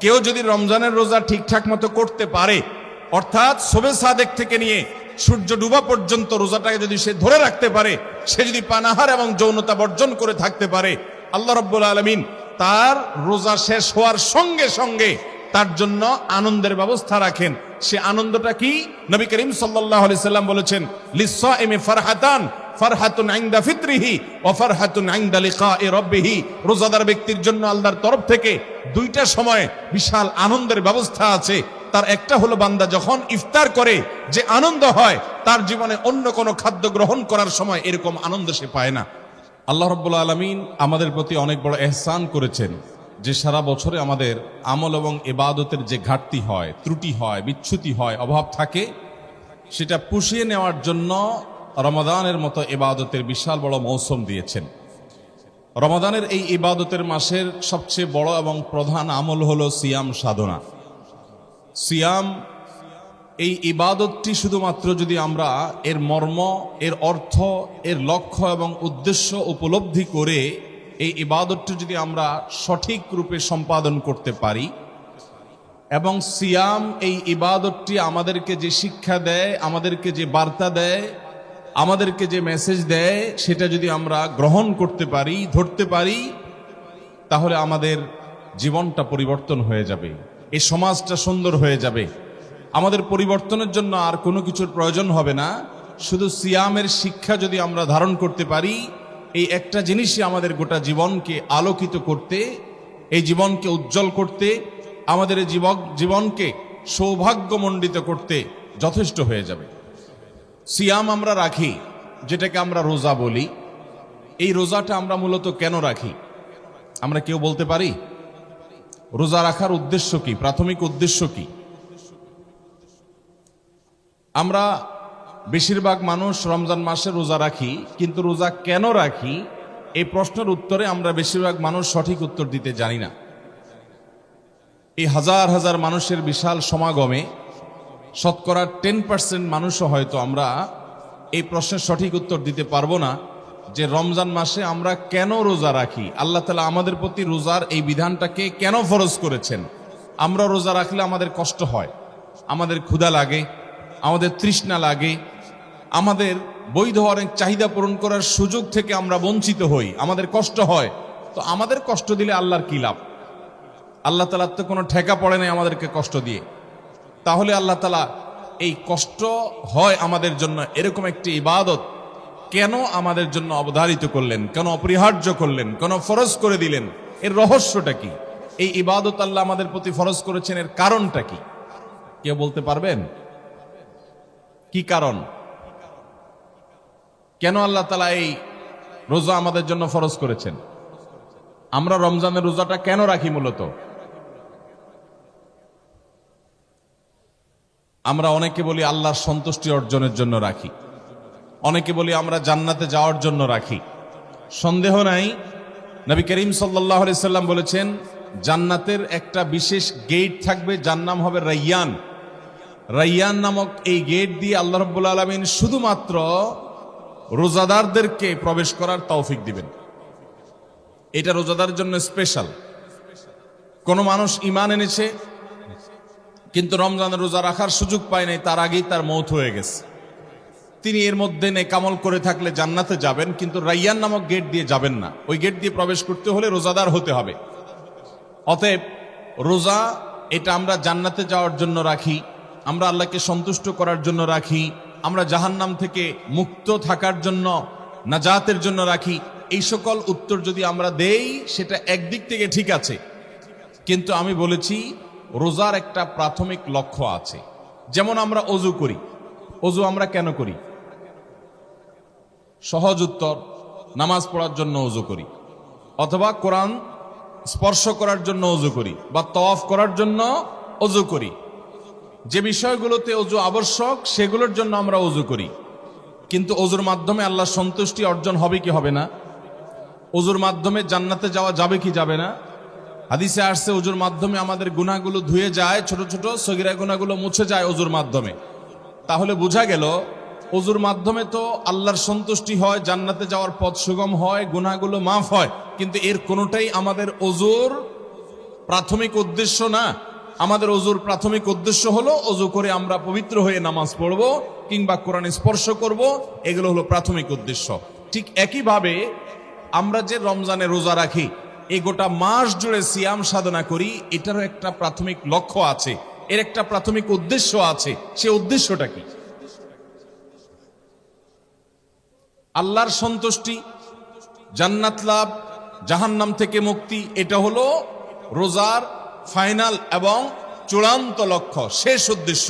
কেউ যদি রমজানের রোজা ঠিকঠাক মতো করতে পারে, অর্থাৎ শবে সাদেক থেকে নিয়ে সূর্য ডুবা পর্যন্ত রোজাটাকে যদি সে ধরে রাখতে পারে, সে যদি পানাহার এবং যৌনতা বর্জন করে থাকতে পারে, আল্লাহ রাব্বুল আলামিন তার রোজা শেষ হওয়ার সঙ্গে সঙ্গে তার জন্য আনন্দের ব্যবস্থা রাখেন। সে আনন্দটা কি? নবী করিম সাল্লাল্লাহু আলাইহি সাল্লাম বলেছেন, লিসসাইমি ফারহাতান, ফারহাতুন ইনদা ফিত্রিহি ওয়া ফারহাতুন ইনদা লিকাই রাব্বিহি। রোজাদার ব্যক্তির জন্য আল্লাহর তরফ থেকে দুইটা সময় বিশাল আনন্দের ব্যবস্থা আছে। তার একটা হলো বান্দা যখন ইফতার করে যে আনন্দ হয়, তার জীবনে অন্য কোনো খাদ্য গ্রহণ করার সময় এরকম আনন্দ সে পায় না। আল্লাহ রাব্বুল আলামিন আমাদের প্রতি অনেক বড় ইহসান করেছেন যে সারা বছরে আমাদের আমল এবং ইবাদতের যে ঘাটতি হয়, ত্রুটি হয়, বিচ্যুতি হয়, অভাব থাকে, সেটা পুষিয়ে নেওয়ার জন্য রমাদানের মতো ইবাদতের বিশাল বড় মৌসুম দিয়েছেন। রমাদানের এই ইবাদতের মাসের সবচেয়ে বড় এবং প্রধান আমল হলো সিয়াম সাধনা। সিয়াম এই ইবাদতটি শুধুমাত্র যদি আমরা এর মর্ম, এর অর্থ, এর লক্ষ্য এবং উদ্দেশ্য উপলব্ধি করে এই ইবাদতটি যদি আমরা সঠিক রূপে সম্পাদন করতে পারি, এবং সিয়াম এই ইবাদতটি আমাদেরকে যে শিক্ষা দেয়, আমাদেরকে যে বার্তা দেয়, আমাদেরকে যে মেসেজ দেয়, সেটা যদি আমরা গ্রহণ করতে পারি, ধরতে পারি, তাহলে আমাদের জীবনটা পরিবর্তন হয়ে যাবে, এই সমাজটা সুন্দর হয়ে যাবে। আমাদের পরিবর্তনের জন্য আর কোনো কিছুর প্রয়োজন হবে না। শুধু সিয়ামের শিক্ষা যদি আমরা ধারণ করতে পারি, এই একটা জিনিসই আমাদের গোটা জীবনকে আলোকিত করতে, এই জীবনকে উজ্জ্বল করতে, আমাদের এই জীবনকে সৌভাগ্যমণ্ডিত করতে যথেষ্ট হয়ে যাবে। সিয়াম আমরা রাখি, যেটাকে আমরা রোজা বলি। এই রোজাটা আমরা মূলত কেন রাখি? আমরা কেউ বলতে পারি? রোজা রাখার উদ্দেশ্য কি? প্রাথমিক উদ্দেশ্য কি? আমরা বেশিরভাগ মানুষ রমজান মাসে রোজা রাখি, কিন্তু রোজা কেন রাখি এই প্রশ্নের উত্তরে আমরা বেশিরভাগ মানুষ সঠিক উত্তর দিতে জানি না। এই হাজার হাজার মানুষের বিশাল সমাগমে শতকরা 10% মানুষও হয়তো আমরা এই প্রশ্নের সঠিক উত্তর দিতে পারবো না যে রমজান মাসে আমরা কেন রোজা রাখি, আল্লাহ তাআলা আমাদের প্রতি রোজার এই বিধানটাকে কেন ফরজ করেছেন। আমরা রোজা রাখলে আমাদের কষ্ট হয়, আমাদের ক্ষুধা লাগে, আমাদের তৃষ্ণা লাগে, আমাদের বৈধ অনেক চাহিদা পূরণ করার সুযোগ থেকে আমরা বঞ্চিত হই, আমাদের কষ্ট হয়। তো আমাদের কষ্ট দিলে আল্লাহর কি লাভ? আল্লাহ তাআলার তো কোনো ঠেকা পড়ে নাই আমাদেরকে কষ্ট দিয়ে। তাহলে আল্লাহ তাআলা এই কষ্ট হয় আমাদের জন্য এরকম একটি ইবাদত কেন আমাদের জন্য অবধারিত করলেন, কেন অপরিহার্য করলেন, কেন ফরজ করে দিলেন? এর রহস্যটা কি? এই ইবাদত আল্লাহ আমাদের প্রতি ফরজ করেছেন, এর কারণটা কি? কেউ বলতে পারবেন কি কারণ? কেন আল্লাহ তাআলা এই রোজা আমাদের জন্য ফরজ করেছেন? আমরা রমজানের রোজাটা কেন রাখি? মূলত আমরা অনেকে বলি আল্লাহর সন্তুষ্টি অর্জনের জন্য রাখি, অনেকে বলি আমরা জান্নাতে যাওয়ার জন্য রাখি। সন্দেহ নাই, নবী করিম সাল্লাল্লাহু আলাইহি সাল্লাম বলেছেন জান্নাতের একটা বিশেষ গেট থাকবে, যার নাম হবে রাইয়ান। রাইয়ান নামক এই গেট দিয়ে আল্লাহ রাব্বুল আলামিন শুধুমাত্র রোজাদারদেরকে প্রবেশ করার তৌফিক দিবেন। এটা রোজাদারের জন্য স্পেশাল। কোন মানুষ ঈমান এনেছে কিন্তু রমজানের রোজা রাখার সুযোগ পায় নাই, তার আগেই তার মওত হয়ে গেছে, তিনি এর মধ্যে নেকামল করে থাকলে জান্নাতে যাবেন, কিন্তু রাইয়ান নামক গেট দিয়ে যাবেন না। ওই গেট দিয়ে প্রবেশ করতে হলে রোজাদার হতে হবে। অতএব রোজা এটা আমরা জান্নাতে যাওয়ার জন্য রাখি, আমরা আল্লাহকে সন্তুষ্ট করার জন্য রাখি, আমরা জাহান্নাম থেকে মুক্ত থাকার জন্য, নাজাতের জন্য রাখি। এই সকল উত্তর যদি আমরা দেই সেটা একদিক থেকে ঠিক আছে, কিন্তু আমি বলেছি রোজার একটা প্রাথমিক লক্ষ্য আছে। যেমন আমরা অজু করি, অজু আমরা কেন করি? সহজ উত্তর, নামাজ পড়ার জন্য অজু করি, অথবা কোরআন স্পর্শ করার জন্য অজু করি, বা তওয়াফ করার জন্য অজু করি। যে বিষয়গুলোতে অজু আবশ্যক সেগুলোর জন্য আমরা অজু করি। কিন্তু অজুর মাধ্যমে আল্লাহর সন্তুষ্টি অর্জন হবে কি হবে না? অজুর মাধ্যমে জান্নাতে যাওয়া যাবে কি যাবে না? হাদিসে আসছে অজুর মাধ্যমে আমাদের গুনাহগুলো ধুয়ে যায়, ছোট ছোট সগীরা গুনাহগুলো মুছে যায় অজুর মাধ্যমে। তাহলে বোঝা গেল অজুর মাধ্যমে তো আল্লাহর সন্তুষ্টি হয়, জান্নাতে যাওয়ার পথ সুগম হয়, গুনাহগুলো মাফ হয়, কিন্তু এর কোনোটাই আমাদের অজুর প্রাথমিক উদ্দেশ্য না। আমাদের অজুর প্রাথমিক উদ্দেশ্য হলো অজু করে আমরা পবিত্র হয়ে নামাজ পড়ব কিংবা কোরআন স্পর্শ করব, এগুলো হলো প্রাথমিক উদ্দেশ্য। ঠিক একইভাবে আমরা যে রমজানে রোজা রাখি, এই গোটা মাস জুড়ে সিয়াম সাধনা করি, এটারও একটা প্রাথমিক লক্ষ্য আছে, এর একটা প্রাথমিক উদ্দেশ্য আছে। সে উদ্দেশ্যটা কি? আল্লাহর সন্তুষ্টি, জান্নাত লাভ, জাহান্নাম থেকে মুক্তি, এটা হলো রোজার ফাইনাল এবং চূড়ান্ত লক্ষ্য, শেষ উদ্দেশ্য।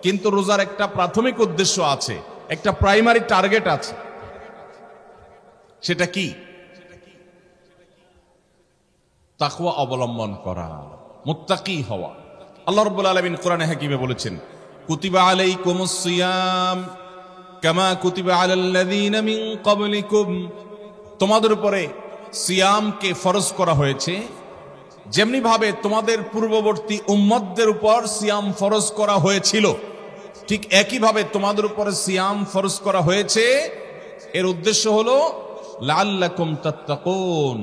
কিন্তু রোজার একটা প্রাথমিক উদ্দেশ্য আছে, একটা প্রাইমারি টার্গেট আছে। সেটা কি? তাকওয়া অবলম্বন করা, মুত্তাকি হওয়া। আল্লাহ রাব্বুল আলামিন কোরআনে হাকিমে বলেছেন, কুতিবা আলাইকুমুস সিয়াম কামা কুতিবা আলাল্লাযীনা মিন ক্বাবলিকুম, তোমাদের উপরে সিয়ামকে ফরজ করা হয়েছে যেমনি ভাবে তোমাদের পূর্ববর্তী উম্মতদের উপর সিয়াম ফরজ করা হয়েছিল, ঠিক একই ভাবে তোমাদের উপরে সিয়াম ফরজ করা হয়েছে। এর উদ্দেশ্য হলো লাআল্লাকুম তাত্তাকুন,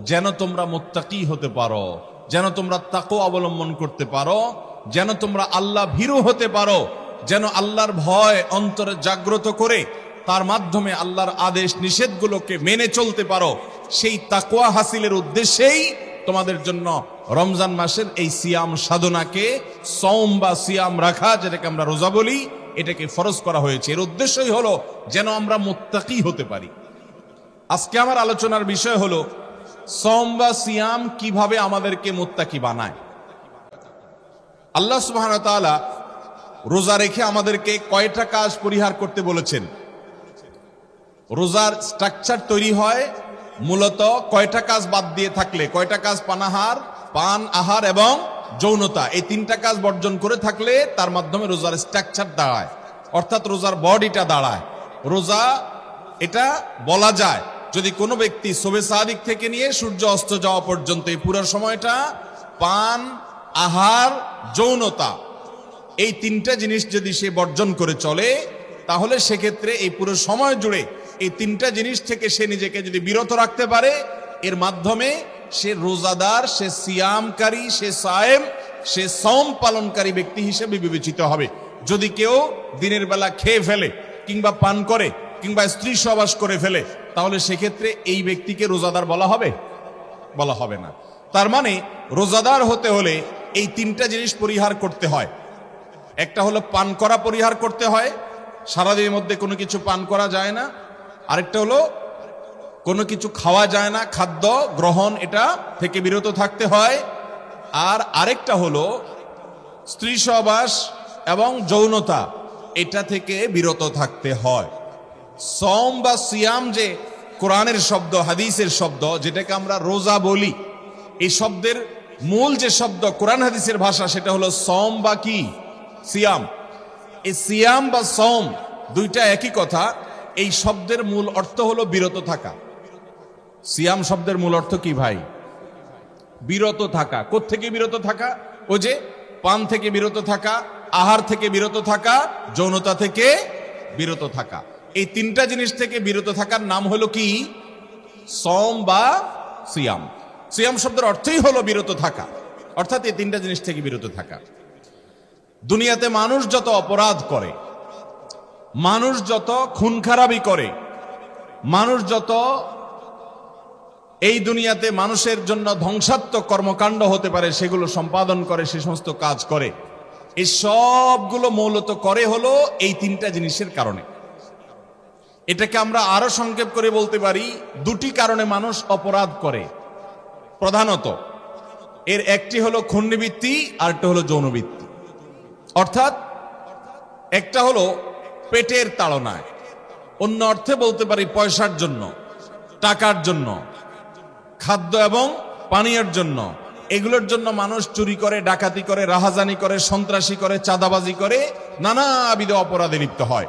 যেন তোমরা মুত্তাকি হতে পারো, যেন তোমরা তাকওয়া অবলম্বন করতে পারো, যেন তোমরা আল্লাহ ভীরু হতে পারো, যেন আল্লাহর ভয় অন্তরে জাগ্রত করে তার মাধ্যমে আল্লাহর আদেশ নিষেধগুলোকে মেনে চলতে পারো। সেই তাকওয়া হাসিলের উদ্দেশ্যেই তোমাদের জন্য রমজান মাসের এই সিয়াম সাধনাকে, সওম বা সিয়াম রাখা, যেটাকে আমরা রোজা বলি, এটাকে ফরজ করা হয়েছে। এর উদ্দেশ্যই হলো যেন আমরা মুত্তাকি হতে পারি। আজকে আমার আলোচনার বিষয় হলো সওম বা সিয়াম কিভাবে আমাদেরকে মুত্তাকি বানায়। আল্লাহ সুবহানাহু ওয়া তাআলা রোজা রেখে আমাদেরকে কয়টা কাজ পরিহার করতে বলেছেন? রোজার স্ট্রাকচার তৈরি হয় মূলত কয়টা কাজ বাদ দিয়ে থাকলে, কয়টা কাজ পান আহার এবং যৌনতা, এই তিনটা কাজ বর্জন করে থাকলে তার মাধ্যমে রোজার স্ট্রাকচার দাঁড়ায়, অর্থাৎ রোজার বডিটা দাঁড়ায়। রোজা এটা বলা যায় যদি কোনো ব্যক্তি শবে সাদিক থেকে নিয়ে সূর্য অস্ত যাওয়া পর্যন্ত এই পুরো সময়টা পান আহার যৌনতা, এই তিনটা জিনিস যদি সে বর্জন করে চলে, তাহলে সেক্ষেত্রে এই পুরো সময় জুড়ে এই তিনটা জিনিস থেকে সে নিজেকে যদি বিরত রাখতে পারে, এর মাধ্যমে সে রোজাদার, সে সিয়ামকারী, সে সায়েম, সে সওম পালনকারী ব্যক্তি হিসেবে বিবেচিত হবে। যদি কেউ দিনের বেলা খেয়ে ফেলে কিংবা পান করে কিংবা স্ত্রী সহবাস করে ফেলে, তাহলে সেক্ষেত্রে এই ব্যক্তিকে রোজাদার বলা হবে? বলা হবে না। তার মানে রোজাদার হতে হলে এই তিনটা জিনিস পরিহার করতে হয়। একটা হলো পান করা পরিহার করতে হয়, সারাদিনের মধ্যে কোনো কিছু পান করা যায় না। আরেকটা হলো কোনো কিছু খাওয়া যায় না, খাদ্য গ্রহণ এটা থেকে বিরত থাকতে হয়। আর আরেকটা হলো স্ত্রী সহবাস এবং যৌনতা, এটা থেকে বিরত থাকতে হয়। সওম বা সিয়াম যে কোরআনের শব্দ, হাদিসের শব্দ, যেটাকে আমরা রোজা বলি, এই শব্দের মূল যে শব্দ কোরআন হাদিসের ভাষা, সেটা হলো সওম বা কি সিয়াম। এই সিয়াম বা সওম দুইটা একই কথা। এই শব্দের মূল অর্থ হলো বিরত থাকা। সিয়াম শব্দের মূল অর্থ কি ভাই? বিরত থাকা। কোত্থেকে বিরত থাকা? ও যে পান থেকে বিরত থাকা, আহার থেকে বিরত থাকা, যৌনতা থেকে বিরত থাকা। এই তিনটা জিনিস থেকে বিরত থাকার নাম হলো কি? সওম বা সিয়াম। সিয়াম শব্দের অর্থই হলো বিরত থাকা, অর্থাৎ এই তিনটা জিনিস থেকে বিরত থাকা। দুনিয়াতে মানুষ যত অপরাধ করে, মানুষ যত খুন খারাপি করে, মানুষ যত এই দুনিয়াতে মানুষের জন্য ধ্বংসাত্মক কর্মকাণ্ড হতে পারে সেগুলো সম্পাদন করে, সে সমস্ত কাজ করে, এই সবগুলো মূলত করে হলো এই তিনটা জিনিসের কারণে। এটাকে আমরা আরো সংক্ষেপ করে বলতে পারি, দুটি কারণে মানুষ অপরাধ করে প্রধানত। এর একটি হলো খুনবৃত্তি, আরেকটা হলো যৌনবৃত্তি। অর্থাৎ একটা হলো পেটের তাড়নায়, অন্য অর্থে বলতে পারি পয়সার জন্য, টাকার জন্য, খাদ্য এবং পানীয়ের জন্য। এগুলোর জন্য মানুষ চুরি করে, ডাকাতি করে, রাহাজানি করে, সন্ত্রাসী করে, চাঁদাবাজি করে, নানাবিধ অপরাধে লিপ্ত হয়।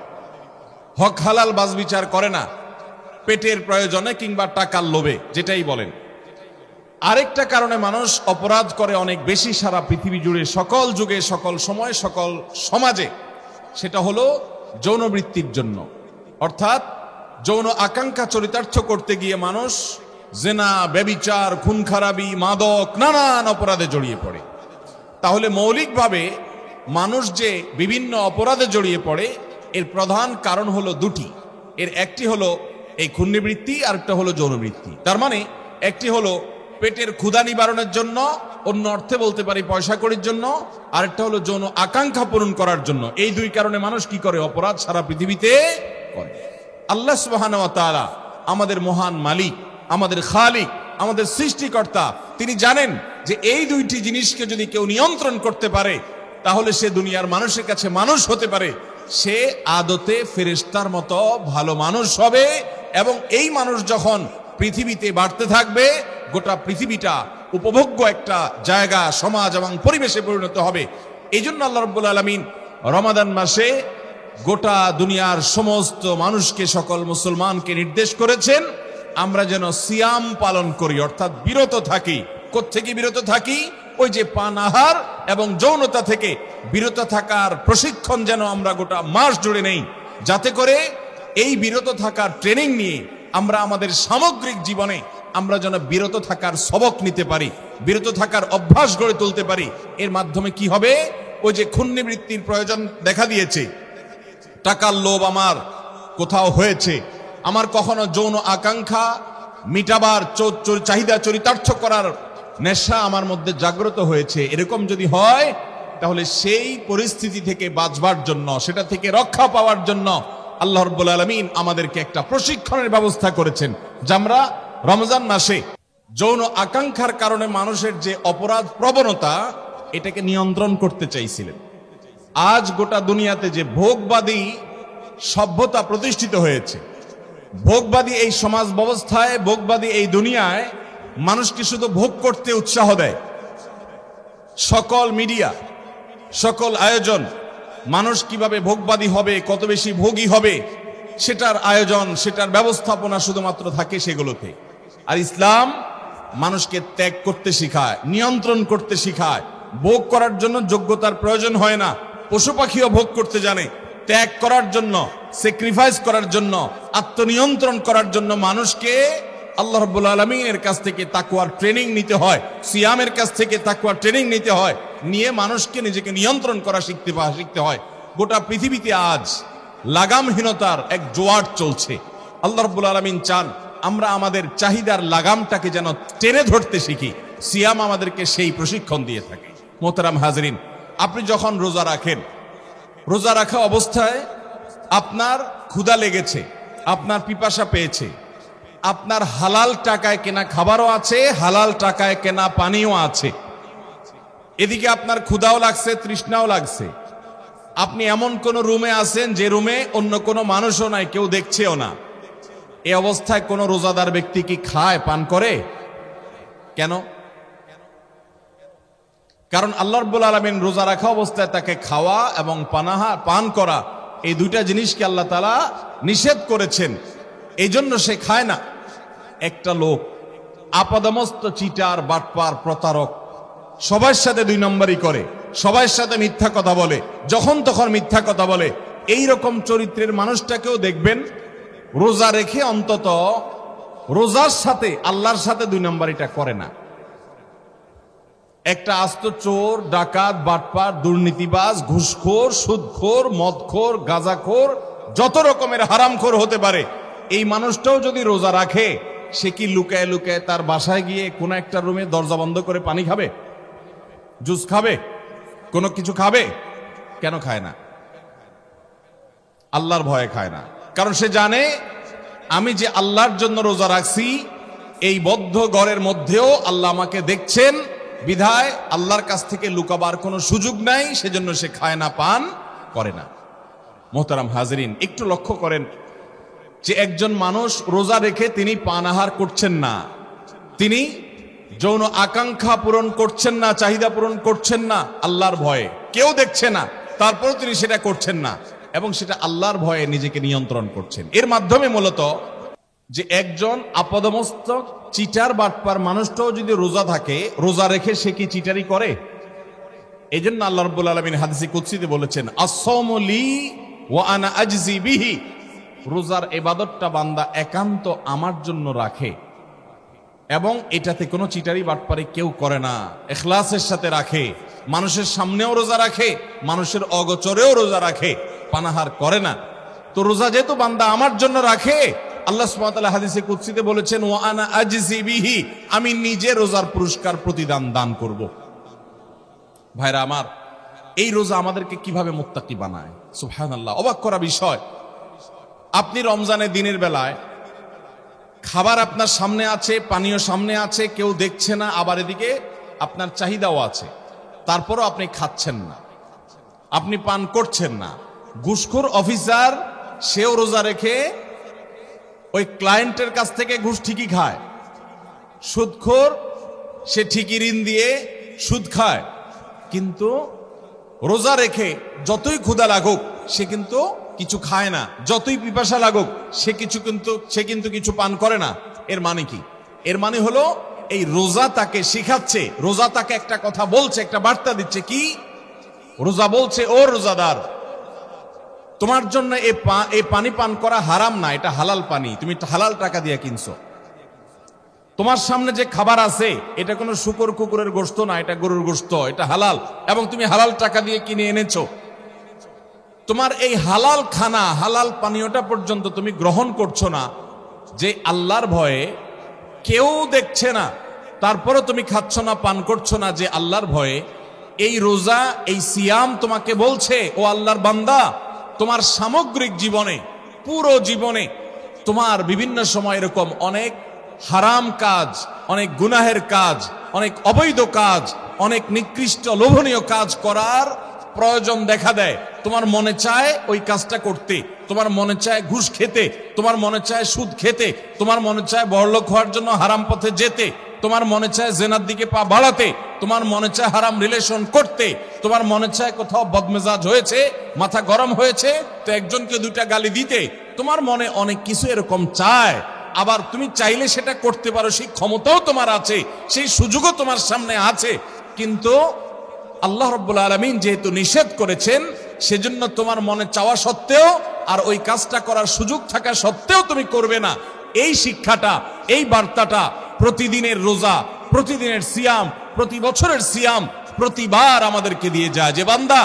হক হালাল বাজবিচার করে না, পেটের প্রয়োজনে কিংবা টাকার লোভে, যেটাই বলেন। আরেকটা কারণে মানুষ অপরাধ করে অনেক বেশি সারা পৃথিবী জুড়ে, সকল যুগে, সকল সময়, সকল সমাজে, সেটা হলো যৌনবৃত্তির জন্য। অর্থাৎ যৌন আকাঙ্ক্ষা চরিতার্থ করতে গিয়ে মানুষ জেনা, ব্যভিচার, খুন খারাপি, মাদক, নানান অপরাধে জড়িয়ে পড়ে। তাহলে মৌলিকভাবে মানুষ যে বিভিন্ন অপরাধে জড়িয়ে পড়ে এর প্রধান কারণ হলো দুটি। এর একটি হলো এই ক্ষুণ্ণবৃত্তি, আর একটা হলো যৌনবৃত্তি। তার মানে একটি হলো পেটের ক্ষুধা নিবারণের জন্য, অন্য অর্থে বলতে পারি পয়সা কড়ির জন্য, আরেকটা হলো যৌন আকাঙ্ক্ষা পূরণ করার জন্য। এই দুই কারণে মানুষ কি করে? অপরাধ সারা পৃথিবীতে করে। আল্লাহ সুবহানাহু ওয়া তাআলা আমাদের মহান মালিক, আমাদের খালিক, আমাদের সৃষ্টিকর্তা, তিনি জানেন যে এই দুইটি জিনিসকে যদি কেউ নিয়ন্ত্রণ করতে পারে তাহলে সে দুনিয়ার মানুষের কাছে মানুষ হতে পারে, সে আদতে ফেরেশতার মতো ভালো মানুষ হবে। এবং এই মানুষ যখন পৃথিবীতে বাড়তে থাকবে, গোটা পৃথিবীটা উপভোগ্য একটা জায়গা, সমাজ এবং পরিবেশে পরিণত হবে। এই জন্য আল্লাহ রাব্বুল আলামিন রমাদান মাসে গোটা দুনিয়ার সমস্ত মানুষকে, সকল মুসলমানকে নির্দেশ করেছেন আমরা যেন সিয়াম পালন করি, অর্থাৎ বিরত থাকি। কোত্থেকে বিরত থাকি? ওই যে পান আহার এবং যৌনতা থেকে বিরত থাকার প্রশিক্ষণ যেন আমরা গোটা মাস জুড়ে নেই, যাতে করে এই বিরত থাকার ট্রেনিং নিয়ে আমরা আমাদের সামগ্রিক জীবনে আমরা যেন বিরত থাকার সবক নিতে পারি, বিরত থাকার অভ্যাস গড়ে তুলতে পারি। এর মাধ্যমে কি হবে? ওই যে ক্ষুণ্ণবৃত্তির প্রয়োজন দেখা দিয়েছে, টাকার লোভ আমার কোথাও হয়েছে, আমার কখনো যৌন আকাঙ্ক্ষা মিটাবার চাহিদা চরিতার্থ করার নেশা আমার মধ্যে জাগ্রত হয়েছে, এরকম যদি হয় তাহলে সেই পরিস্থিতি থেকে বাঁচবার জন্য, সেটা থেকে রক্ষা পাওয়ার জন্য আল্লাহ রাব্বুল আলামিন আমাদেরকে একটা প্রশিক্ষণের ব্যবস্থা করেছেন, যা আমরা রমজান মাসে যৌন আকাঙ্ক্ষার কারণে মানুষের যে অপরাধ প্রবণতা, এটাকে নিয়ন্ত্রণ করতে চাইছিলেন। আজ গোটা দুনিয়াতে যে ভোগবাদী সভ্যতা প্রতিষ্ঠিত হয়েছে, ভোগবাদী এই সমাজ ব্যবস্থায়, ভোগবাদী এই দুনিয়ায় মানুষকে শুধু ভোগ করতে উৎসাহ দেয়। সকল মিডিয়া, সকল আয়োজন মানুষ কিভাবে ভোগবাদী হবে, কত বেশি ভোগী হবে, সেটার আয়োজন, সেটার ব্যবস্থাপনা শুধুমাত্র থাকে সেগুলোতে। আর ইসলাম মানুষকে ত্যাগ করতে শিখায়, নিয়ন্ত্রণ করতে শিখায়। ভোগ করার জন্য যোগ্যতার প্রয়োজন হয় না, পশু পাখিও ভোগ করতে জানে। ত্যাগ করার জন্য, স্যাক্রিফাইস করার জন্য, আত্মনিয়ন্ত্রণ করার জন্য মানুষকে আল্লাহ রাব্বুল আলামিনের কাছ থেকে তাকওয়ার ট্রেনিং নিতে হয়, সিয়ামের কাছ থেকে তাকওয়ার ট্রেনিং নিতে হয়, নিয়ে মানুষকে নিজেকে নিয়ন্ত্রণ করা শিখতে হয়। গোটা পৃথিবীতে আজ লাগামহীনতার এক জোয়ার চলছে। আল্লাহ রাব্বুল আলামিন চান আমরা আমাদের চাহিদার লাগামটাকে যেন টেনে ধরতে শিখি। সিয়াম আমাদেরকে সেই প্রশিক্ষণ দিয়ে থাকে। মোহতারাম হাজরিন, আপনি যখন রোজা রাখেন, রোজা রাখা অবস্থায় আপনার ক্ষুধা লেগেছে, আপনার পিপাসা পেয়েছে, আপনার হালাল টাকায় কেনা খাবারও আছে, হালাল টাকায় কেনা পানিও আছে, এদিকে আপনার ক্ষুধাও লাগছে, তৃষ্ণাও লাগছে। আপনি এমন কোন রুমে আছেন যে রুমে অন্য কোনো মানুষও নাই, কেউ দেখছেও না। এই অবস্থায় কোন রোজাদার ব্যক্তি কি খায়, পান করে? কেন? কারণ আল্লাহ রাব্বুল আলামিন রোজা রাখা অবস্থায় তাকে খাওয়া এবং পান করা, এই দুইটা জিনিসকে আল্লাহ তাআলা নিষেধ করেছেন। এই জন্য সে খায় না। একটা লোক আপাদমস্ত চিটার, বাটপার, প্রতারক, সবার সাথে দুই নম্বরই করে, সবার সাথে মিথ্যা কথা বলে, যখন তখন মিথ্যা কথা বলে, এই রকম চরিত্রের মানুষটাকেও দেখবেন রোজা রেখে অন্তত রোজার সাথে আল্লাহর সাথে দুই নম্বরিটা করে না। একটা আস্ত চোর, ডাকাত, বাটপার, দুর্নীতিবাজ, ঘুষখোর, সুদখোর, মদখোর, গাঁজাখোর, যত রকমের হারামখোর হতে পারে, এই মানুষটাও যদি রোজা রাখে, সে কি লুকায় লুকায় তার বাসায় গিয়ে কোন একটা রুমে দরজা বন্ধ করে পানি খাবে, জুস খাবে, কোনো কিছু খাবে? কেন খায় না? আল্লাহর ভয়ে খায় না। কারণ সে জানে আমি যে আল্লাহর জন্য রোজা রাখছি, এই বদ্ধ ঘরের মধ্যেও আল্লাহ আমাকে দেখছেন, বিধায় আল্লাহর কাছ থেকে লুকাবার কোনো সুযোগ নাই, সেজন্য সে খায় না, পান করে না। মোহতারাম হাজরিন, একটু লক্ষ্য করেন যে একজন মানুষ রোজা রেখে তিনি পান আহার করছেন না, তিনি যৌন আকাঙ্ক্ষা পূরণ করছেন না, চাহিদা পূরণ করছেন না, আল্লাহর ভয়ে, কেউ দেখছে না, তারপর তিনি সেটা করছেন না, এবং সেটা আল্লাহর ভয়ে নিজেকে নিয়ন্ত্রণ করছেন। এর মাধ্যমে মূলত যে একজন আপদমস্তক চিটার বাটপার মানুষটাও যদি রোজা থাকে, রোজা রেখে সে কি চিটারি করে? এই জন্য আল্লাহ রাব্বুল আলামিন হাদিসে কুদসিতে বলেছেন, আস-সাওমু লি ওয়া আনা আজজি বিহি। রোজার ইবাদতটা বান্দা একান্ত আমার জন্য রাখে, এবং এটাতে কোনো চিটারি বাটপারি কেউ করে না, ইখলাসের সাথে রাখে, মানুষের সামনেও রোজা রাখে, মানুষের অগোচরেও রোজা রাখে, পানাহার করে না। তো রোজা যেহেতু বান্দা আমার জন্য রাখে, আল্লাহ সুবহানাহু ওয়া তাআলা হাদিসে কুদসিতে বলেছেন, ওয়া আনা আজজি বিহি, আমি নিজে রোজার পুরস্কার প্রতিদান দান করব। ভাইরা আমার, এই রোজা আমাদেরকে কিভাবে মুত্তাকি বানায়, সুবহানাল্লাহ, অবাক করা বিষয়। আপনি রমজানের দিনের বেলায় খাবার আপনার সামনে আছে, পানীয় সামনে আছে, কেউ দেখছে না, আবার এদিকে আপনার চাহিদাও আছে, তারপরও আপনি খাচ্ছেন না, আপনি পান করছেন না। ঘুষখোর অফিসার সেও রোজা রেখে ওই ক্লায়েন্টের কাছ থেকে ঘুষ ঠিকই খায়, সুদখোর সে ঠিকই ঋণ দিয়ে সুদ খায়, কিন্তু রোজা রেখে যতই ক্ষুধা লাগুক সে কিন্তু কিছু খায় না, যতই পিপাসা লাগুক সে কিন্তু কিছু পান করে না। এর মানে কি? এর মানে হলো এই রোজা তাকে শিখাচ্ছে, রোজা তাকে একটা কথা বলছে, একটা বার্তা দিচ্ছে। কি? রোজা বলছে, ও রোজাদার, তোমার জন্য এই পানি পান করা হারাম না, এটা হালাল পানি, তুমি হালাল টাকা দিয়ে কিনছো। তোমার সামনে যে খাবার আছে এটা কোনো শুকর কুকুরের গোশত না, এটা গরুর গোশত, এটা হালাল, এবং তুমি হালাল টাকা দিয়ে কিনে এনেছো। তোমার এই হালাল খানা, হালাল পানীয়টা পর্যন্ত তুমি গ্রহণ করছো না, যে আল্লাহর ভয়ে কেউ দেখছে না, তারপরও তুমি খাচ্ছ না, পান করছো না, যে আল্লাহর ভয়ে। এই রোজা, এই সিয়াম তোমাকে বলছে, ও আল্লাহর বান্দা, তোমার সামগ্রিক জীবনে, পুরো জীবনে তোমার বিভিন্ন সময় এরকম অনেক হারাম কাজ, অনেক গুনাহের কাজ, অনেক অবৈধ কাজ, অনেক নিকৃষ্ট লোভনীয় কাজ করার প্রয়োজন দেখা দেয়। তোমার মনে চায় ওই কাজটা করতে, তোমার মনে চায় ঘুষ খেতে, তোমার মনে চায় সুদ খেতে, তোমার মনে চায় বড়লোক হওয়ার জন্য হারাম পথে যেতে, তোমার মনে চায় জেনার দিকে পা বাড়াতে, তোমার মনে চায় হারাম রিলেশন করতে, তোমার মনে চায় কোথাও বদমেজাজ হয়েছে, মাথা গরম হয়েছে, তো একজনকে দুইটা গালি দিতে। তোমার মনে অনেক কিছু এরকম চায়, আবার তুমি চাইলে সেটা করতে পারো, সেই ক্ষমতাও তোমার আছে, সেই সুযোগও তোমার সামনে আছে। কিন্তু আল্লাহ রাব্বুল আলামিন যেহেতু নিষেধ করেছেন, সেজন্য তোমার মনে চাওয়া সত্ত্বেও আর ওই কাজটা করার সুযোগ থাকা সত্ত্বেও তুমি করবে না। এই শিক্ষাটা, এই বার্তাটা প্রতিদিনের রোজা, প্রতিদিনের সিয়াম, প্রতি বছরের সিয়াম প্রতিবার আমাদেরকে দিয়ে যায়, যে বান্দা,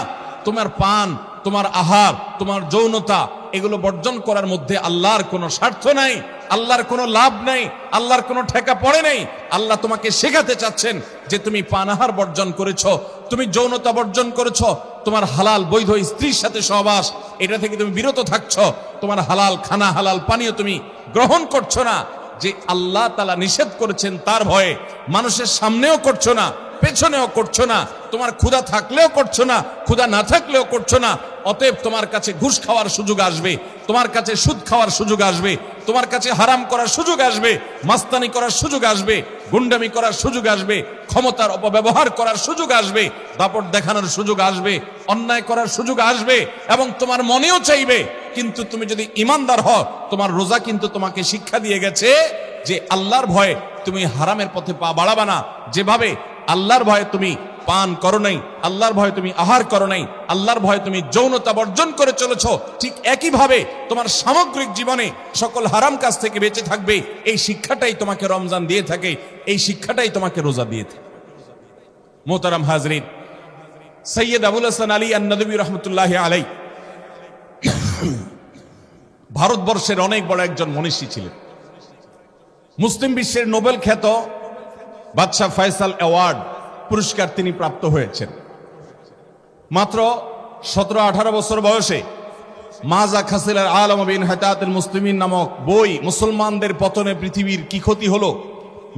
তোমার পান, তোমার আহার, তোমার যৌনতা, এগুলো বর্জন করার মধ্যে আল্লাহর কোনো স্বার্থ নাই, আল্লাহর কোনো লাভ নাই, আল্লাহর কোনো ঠেকা পড়ে নাই। আল্লাহ তোমাকে শেখাতে চাচ্ছেন যে তুমি পানাহার বর্জন করেছো, তুমি যৌনতা বর্জন করেছো, তোমার হালাল বৈধ স্ত্রীর সাথে সহবাস, এটা থেকে তুমি বিরত থাকছো, তোমার হালাল খানা, হালাল পানীয় তুমি গ্রহণ করছো না, যে আল্লাহ তাআলা নিষেধ করেছেন তার ভয়ে। মানুষের সামনেও করছো না, পেছনেও করছো না, তোমার ক্ষুধা থাকলেও করছো না, ক্ষুধা না থাকলেও করছো না। অতএব তোমার কাছে ঘুষ খাওয়ার সুযোগ আসবে, তোমার কাছে সুদ খাওয়ার সুযোগ আসবে, তোমার কাছে হারাম করার সুযোগ আসবে, মাস্তানি করার সুযোগ আসবে, গুন্ডামি করার সুযোগ আসবে, ক্ষমতার অপব্যবহার করার সুযোগ আসবে, দাপট দেখানোর সুযোগ আসবে, অন্যায় করার সুযোগ আসবে, এবং তোমার মনেও চাইবে। কিন্তু তুমি যদি ইমানদার হও, তোমার রোজা কিন্তু তোমাকে শিক্ষা দিয়ে গেছে যে আল্লাহর ভয়ে তুমি হারামের পথে পা বাড়াবা না। যেভাবে আল্লাহর ভয়ে তুমি পান করো নাই, আল্লাহর ভয়ে তুমি আহার করো নাই, আল্লাহর ভয়ে তুমি যৌনতা বর্জন করে চলেছ, ঠিক একইভাবে তোমার সামগ্রিক জীবনে সকল হারাম কাজ থেকে বেঁচে থাকবে। এই শিক্ষাটাই তোমাকে রমজান দিয়ে থাকে, এই শিক্ষাটাই তোমাকে রোজা দিয়ে থাকে। মোহতারাম হাজরিন, সৈয়দ আবুল হাসান আলী আন-নদভী রহমতুল্লাহ আলাই ভারতবর্ষের অনেক বড় একজন মনীষী ছিলেন। মুসলিম বিশ্বের নোবেল খ্যাত বাদশাহ ফয়সাল অ্যাওয়ার্ড পুরস্কার তিনি প্রাপ্ত হয়েছেন। মাত্র 17-18 বছর বয়সে মাজা খাসিলার আলম বিন হাতাতুল মুসলিমিন নামক বই, মুসলমানদের পতনে পৃথিবীর কি ক্ষতি হলো,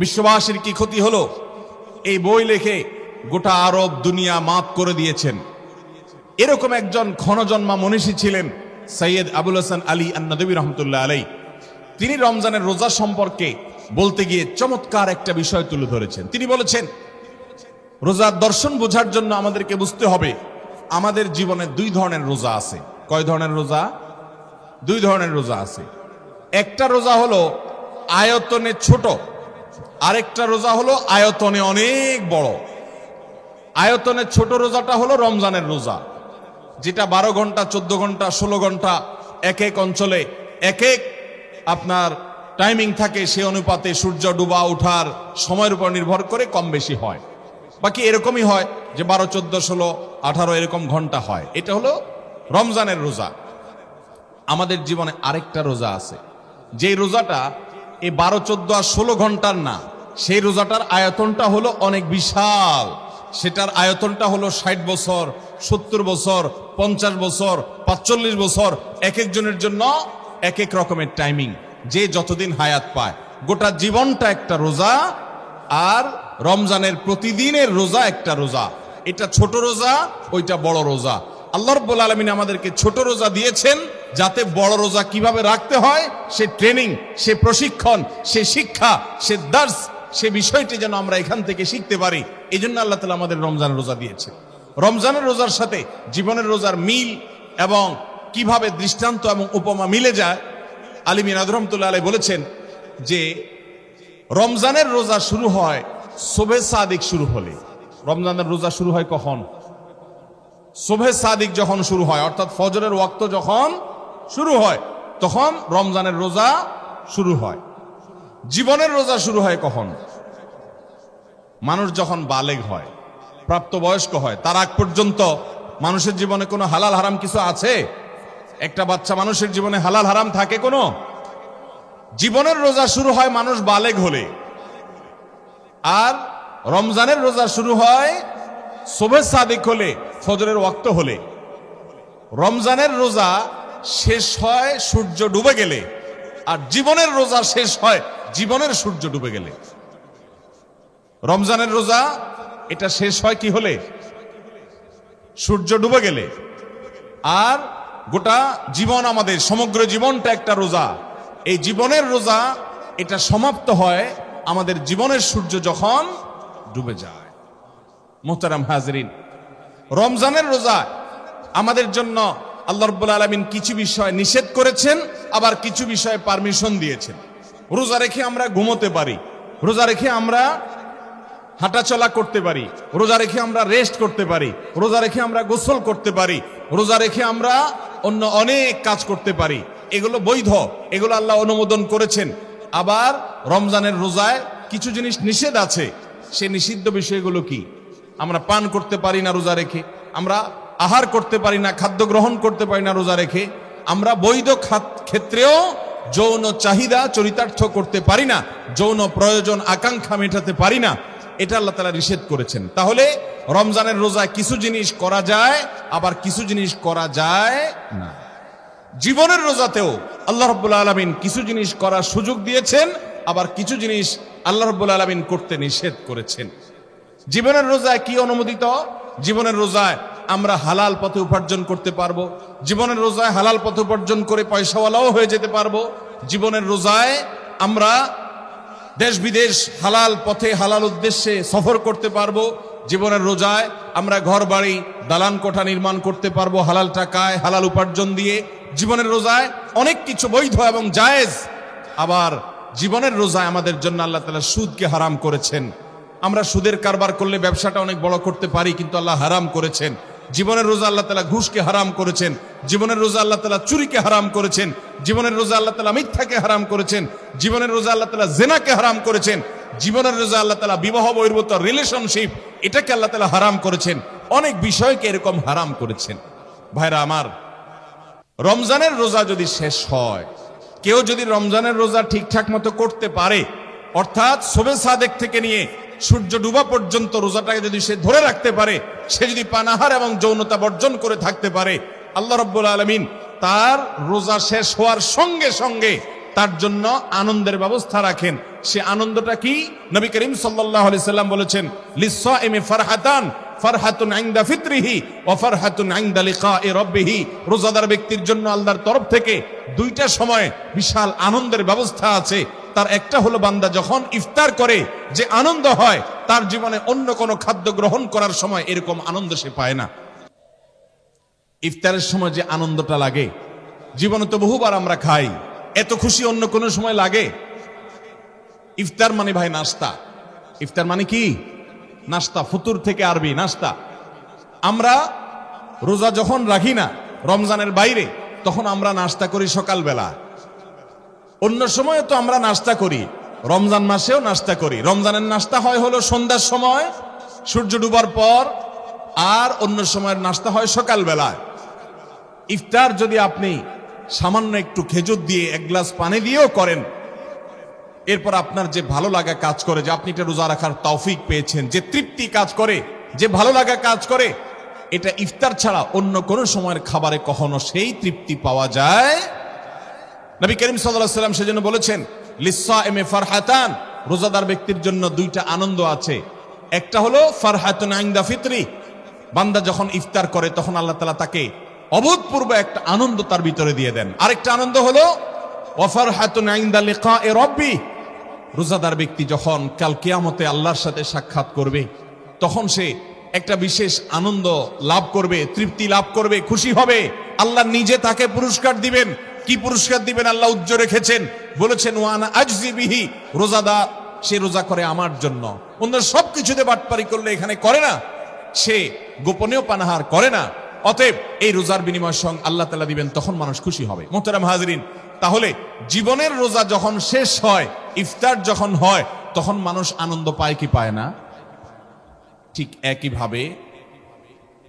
বিশ্ববাসীর কি ক্ষতি হলো, এই বই লিখে গোটা আরব দুনিয়া মাত করে দিয়েছেন। এরকম একজন ক্ষণজন্মা মনীষী ছিলেন সৈয়দ আবুল হাসান আলী আন-নদভী রহমতুল্লাহ আলাই। তিনি রমজানের রোজা সম্পর্কে বলতে গিয়ে চমৎকার একটা বিষয় তুলে ধরেছেন। তিনি বলেছেন, রোজার দর্শন বোঝার জন্য আমাদেরকে বুঝতে হবে আমাদের জীবনে দুই ধরনের রোজা আছে। কয় ধরনের রোজা? দুই ধরনের রোজা আছে। একটা রোজা হলো আয়তনে ছোট, আরেকটা রোজা হলো আয়তনে অনেক বড়। আয়তনে ছোট রোজাটা হলো রমজানের রোজা, যেটা 12 ঘন্টা, 14 ঘন্টা, 16 ঘন্টা এক এক অঞ্চলে এক এক আপনার টাইমিং থাকে, সে অনুপাতে সূর্য ডুবা ওঠার সময়ের উপর নির্ভর করে কম বেশি হয়। বাকি এরকমই হয় যে 12, 14, 16, 18 এরকম ঘন্টা হয়। এটা হলো রমজানের রোজা। আমাদের জীবনে আরেকটা রোজা আছে, যেই রোজাটা এই 12, 14 আর 16 ঘন্টার না, সেই রোজাটার আয়তনটা হলো অনেক বিশাল। সেটার আয়তনটা হলো 60 বছর, 70 বছর, 50 বছর, 45 বছর। এক একজনের জন্য এক এক রকমের টাইমিং, যে যতদিন হায়াত পায়। গোটা জীবনটা একটা রোজা, আর রমজানের প্রতিদিনের রোজা একটা রোজা। এটা ছোট রোজা, ওইটা বড় রোজা। আল্লাহ রাব্বুল আলামিন আমাদেরকে ছোট রোজা দিয়েছেন যাতে বড় রোজা কিভাবে রাখতে হয় সে ট্রেনিং, সে প্রশিক্ষণ, সে শিক্ষা, সে দার্স, সে বিষয়টি যেন আমরা এখান থেকে শিখতে পারি। এই জন্য আল্লাহ তাআলা আমাদের রমজানের রোজা দিয়েছেন। রমজানের রোজার সাথে জীবনের রোজার মিল এবং কিভাবে দৃষ্টান্ত এবং উপমা মিলে যায়, আলী মিনাদ রহমতুল্লাহ আলাইহি বলেছেন যে রমজানের রোজা শুরু হয় সুবহে সাদিক শুরু হলে। রমজানের রোজা শুরু হয় কখন? সুবহে সাদিক যখন শুরু হয়, অর্থাৎ ফজরের ওয়াক্ত যখন শুরু হয়, তখন রমজানের রোজা শুরু হয়। জীবনের রোজা শুরু হয় কখন? মানুষ যখন বালেগ হয়, প্রাপ্তবয়স্ক হয়। তার আগ পর্যন্ত মানুষের জীবনে কোনো হালাল হারাম কিছু আছে? একটা বাচ্চা মানুষের জীবনে হালাল হারাম থাকে কোনো? জীবনের রোজা শুরু হয় মানুষ বালেগ হলে, আর রমজানের রোজা শুরু হয় সুবহে সাদিক হলে, ফজরের ওয়াক্ত হলে। রমজানের রোজা শেষ হয় সূর্য ডুবে গেলে, আর জীবনের রোজা শেষ হয় জীবনের সূর্য ডুবে গেলে। রমজানের রোজা এটা শেষ হয় কি হলে? সূর্য ডুবে গেলে। আর গোটা জীবন, আমাদের সমগ্র জীবনটা একটা রোজা। এই জীবনের রোজা এটা সমাপ্ত হয় আমাদের জীবনের সূর্য যখন ডুবে যায়। মুহতারাম হাজরিন, রমজানের রোজা আমাদের জন্য আল্লাহ রাব্বুল আলামিন কিছু বিষয় নিষেধ করেছেন, আবার কিছু বিষয়ে পারমিশন দিয়েছেন। রোজা রেখে আমরা ঘুমোতে পারি, রোজা রেখে আমরা হাঁটাচলা করতে পারি, রোজা রেখে আমরা রেস্ট করতে পারি, রোজা রেখে আমরা গোসল করতে পারি, রোজা রেখে আমরা অন্য অনেক কাজ করতে পারি। এগুলো বৈধ, এগুলো আল্লাহ অনুমোদন করেছেন। আবার রমজানের রোজায় কিছু জিনিস নিষেধ আছে। সে নিষিদ্ধ বিষয়গুলো কি? আমরা পান করতে পারি না রোজা রেখে, আমরা আহার করতে পারি না, খাদ্য গ্রহণ করতে পারি না রোজা রেখে, আমরা বৈধ ক্ষেত্রেও যৌন চাহিদা চরিতার্থ করতে পারি না, যৌন প্রয়োজন আকাঙ্ক্ষা মেটাতে পারি না। এটা আল্লাহ তাআলা নিষেধ করেছেন। তাহলে রমজানের রোজায় কিছু জিনিস করা যায়, আবার কিছু জিনিস করা যায় না। জীবনের রোজাতেও আল্লাহ রাব্বুল আলামিন কিছু জিনিস করার সুযোগ দিয়েছেন, আবার কিছু জিনিস আল্লাহ রাব্বুল আলামিন করতে নিষেধ করেছেন। জীবনের রোজায় কি অনুমোদিত? জীবনের রোজায় আমরা হালাল পথে উপার্জন করতে পারবো। জীবনের রোজায় হালাল পথে উপার্জন করে পয়সাওয়ালাও হয়ে যেতে পারবো। জীবনের রোজায় আমরা দেশ বিদেশ হালাল পথে হালাল উদ্দেশ্যে সফর করতে পারবো। জীবনের রোজায় আমরা ঘর বাড়ি দালান কোঠা নির্মাণ করতে পারবো হালাল টাকায়, হালাল উপার্জন দিয়ে। জীবনের রোজায় অনেক কিছু বৈধ এবং জায়েজ। আবার জীবনের রোজায় আমাদের জন্য আল্লাহ তাআলা সুদকে হারাম করেছেন। আমরা সুদের কারবার করলে ব্যবসাটা অনেক বড় করতে পারি, কিন্তু আল্লাহ হারাম করেছেন। জীবনের রোজা আল্লাহ তাআলা ঘুষকে হারাম করেছেন। জীবনের রোজা আল্লাহ তাআলা চুরিকে হারাম করেছেন। জীবনের রোজা আল্লাহ তাআলা মিথ্যাকে হারাম করেছেন। জীবনের রোজা আল্লাহ তাআলা জিনাকে হারাম করেছেন। জীবনের রোজা আল্লাহ তাআলা বিবাহ বহির্ভূত রিলেশনশিপ, এটাকে আল্লাহ তাআলা হারাম করেছেন। অনেক বিষয়কে এরকম হারাম করেছেন। ভাইরা আমার, রমজানের রোজা যদি শেষ হয়, কেউ যদি রমজানের রোজা ঠিকঠাক মতো করতে পারে, অর্থাৎ সুবহে সাদেক থেকে নিয়ে সূর্য ডুবা পর্যন্ত রোজাটাকে যদি সে ধরে রাখতে পারে, সে যদি পানাহার এবং যৌনতা বর্জন করে থাকতে পারে, আল্লাহ রাব্বুল আলামিন তার রোজা শেষ হওয়ার সঙ্গে সঙ্গে তার জন্য আনন্দের ব্যবস্থা রাখেন। সে আনন্দটা কি? নবী করিম সাল্লাল্লাহু আলাইহি সাল্লাম বলেছেন, লিস-সাইমি ফারহাতান, ফারহাতুন ইনদা ফিতরিহি ওয়া ফারহাতুন ইনদা লিকাই রাব্বিহি। রোজাদার ব্যক্তির জন্য আল্লাহর তরফ থেকে দুইটা সময় বিশাল আনন্দের ব্যবস্থা আছে। তার একটা হলো বান্দা যখন ইফতার করে যে আনন্দ হয়, তার জীবনে অন্য কোনো খাদ্য গ্রহণ করার সময় এরকম আনন্দ সে পায় না। ইফতারের সময় যে আনন্দটা লাগে, জীবনে তো বহুবার আমরা খাই, এত খুশি অন্য কোনো সময় লাগে? ইফতার মানে ভাই নাস্তা। ইফতার মানে কি? নাস্তা। ফুতুর থেকে আরবি নাস্তা। আমরা রোজা যখন রাখি না রমজানের বাইরে, তখন আমরা নাস্তা করি সকালবেলা। অন্য সময় তো আমরা নাস্তা করি, রমজান মাসেও নাস্তা করি। রমজানের নাস্তা হয় হলো সন্ধ্যার সময় সূর্য ডুবার পর, আর অন্য সময়ের নাস্তা হয় সকালবেলায়। ইফতার যদি আপনি সামান্য একটু খেজুর দিয়ে এক গ্লাস পানি দিয়েও করেন, এরপর আপনার যে ভালো লাগা কাজ করে, যে আপনি এটা রোজা রাখার তৌফিক পেয়েছেন, যে তৃপ্তি কাজ করে, যে ভালো লাগা কাজ করে, এটা ইফতার ছাড়া অন্য কোন সময়ের খাবারে কখনো সেই তৃপ্তি পাওয়া যায়। নবী করিম সাল্লাল্লাহু আলাইহি ওয়াসাল্লাম সেজন্য বলেছেন, লিসসাইমি ফারহাতান, রোজাদার ব্যক্তির জন্য দুইটা আনন্দ আছে। একটা হলো ফারহাতুন ইনদা ফিতরি, বান্দা যখন ইফতার করে তখন আল্লাহ তাআলা তাকে অভূতপূর্ব একটা আনন্দ তার ভিতরে দিয়ে দেন। আরেকটা আনন্দ হলো ওয়া ফারহাতুন ইনদা লিকায়ে রাব্বি, রোজাদার ব্যক্তি যখন কাল কিয়ামতে আল্লাহর সাথে সাক্ষাৎ করবে তখন সে একটা বিশেষ আনন্দ লাভ করবে, তৃপ্তি লাভ করবে, খুশি হবে। আল্লাহ নিজে তাকে পুরস্কার দিবেন। কি পুরস্কার দিবেন আল্লাহ উজ্জ্বল রেখেছেন, বলেছেন ওয়ানা আজজি বিহি, রোজাদার সে রোজা করে আমার জন্য। অন্য সবকিছুতে বাটপারি করলে এখানে করে না, সে গোপনেও পানাহার করে না। অতএব এই রোজার বিনিময় সঙ্গ আল্লাহ তাআলা দিবেন, তখন মানুষ খুশি হবে। মোহতারাম হাজরিন, তাহলে জীবনের রোজা যখন শেষ হয়, ইফতার যখন হয়, তখন মানুষ আনন্দ পায় কি পায় না? ঠিক একইভাবে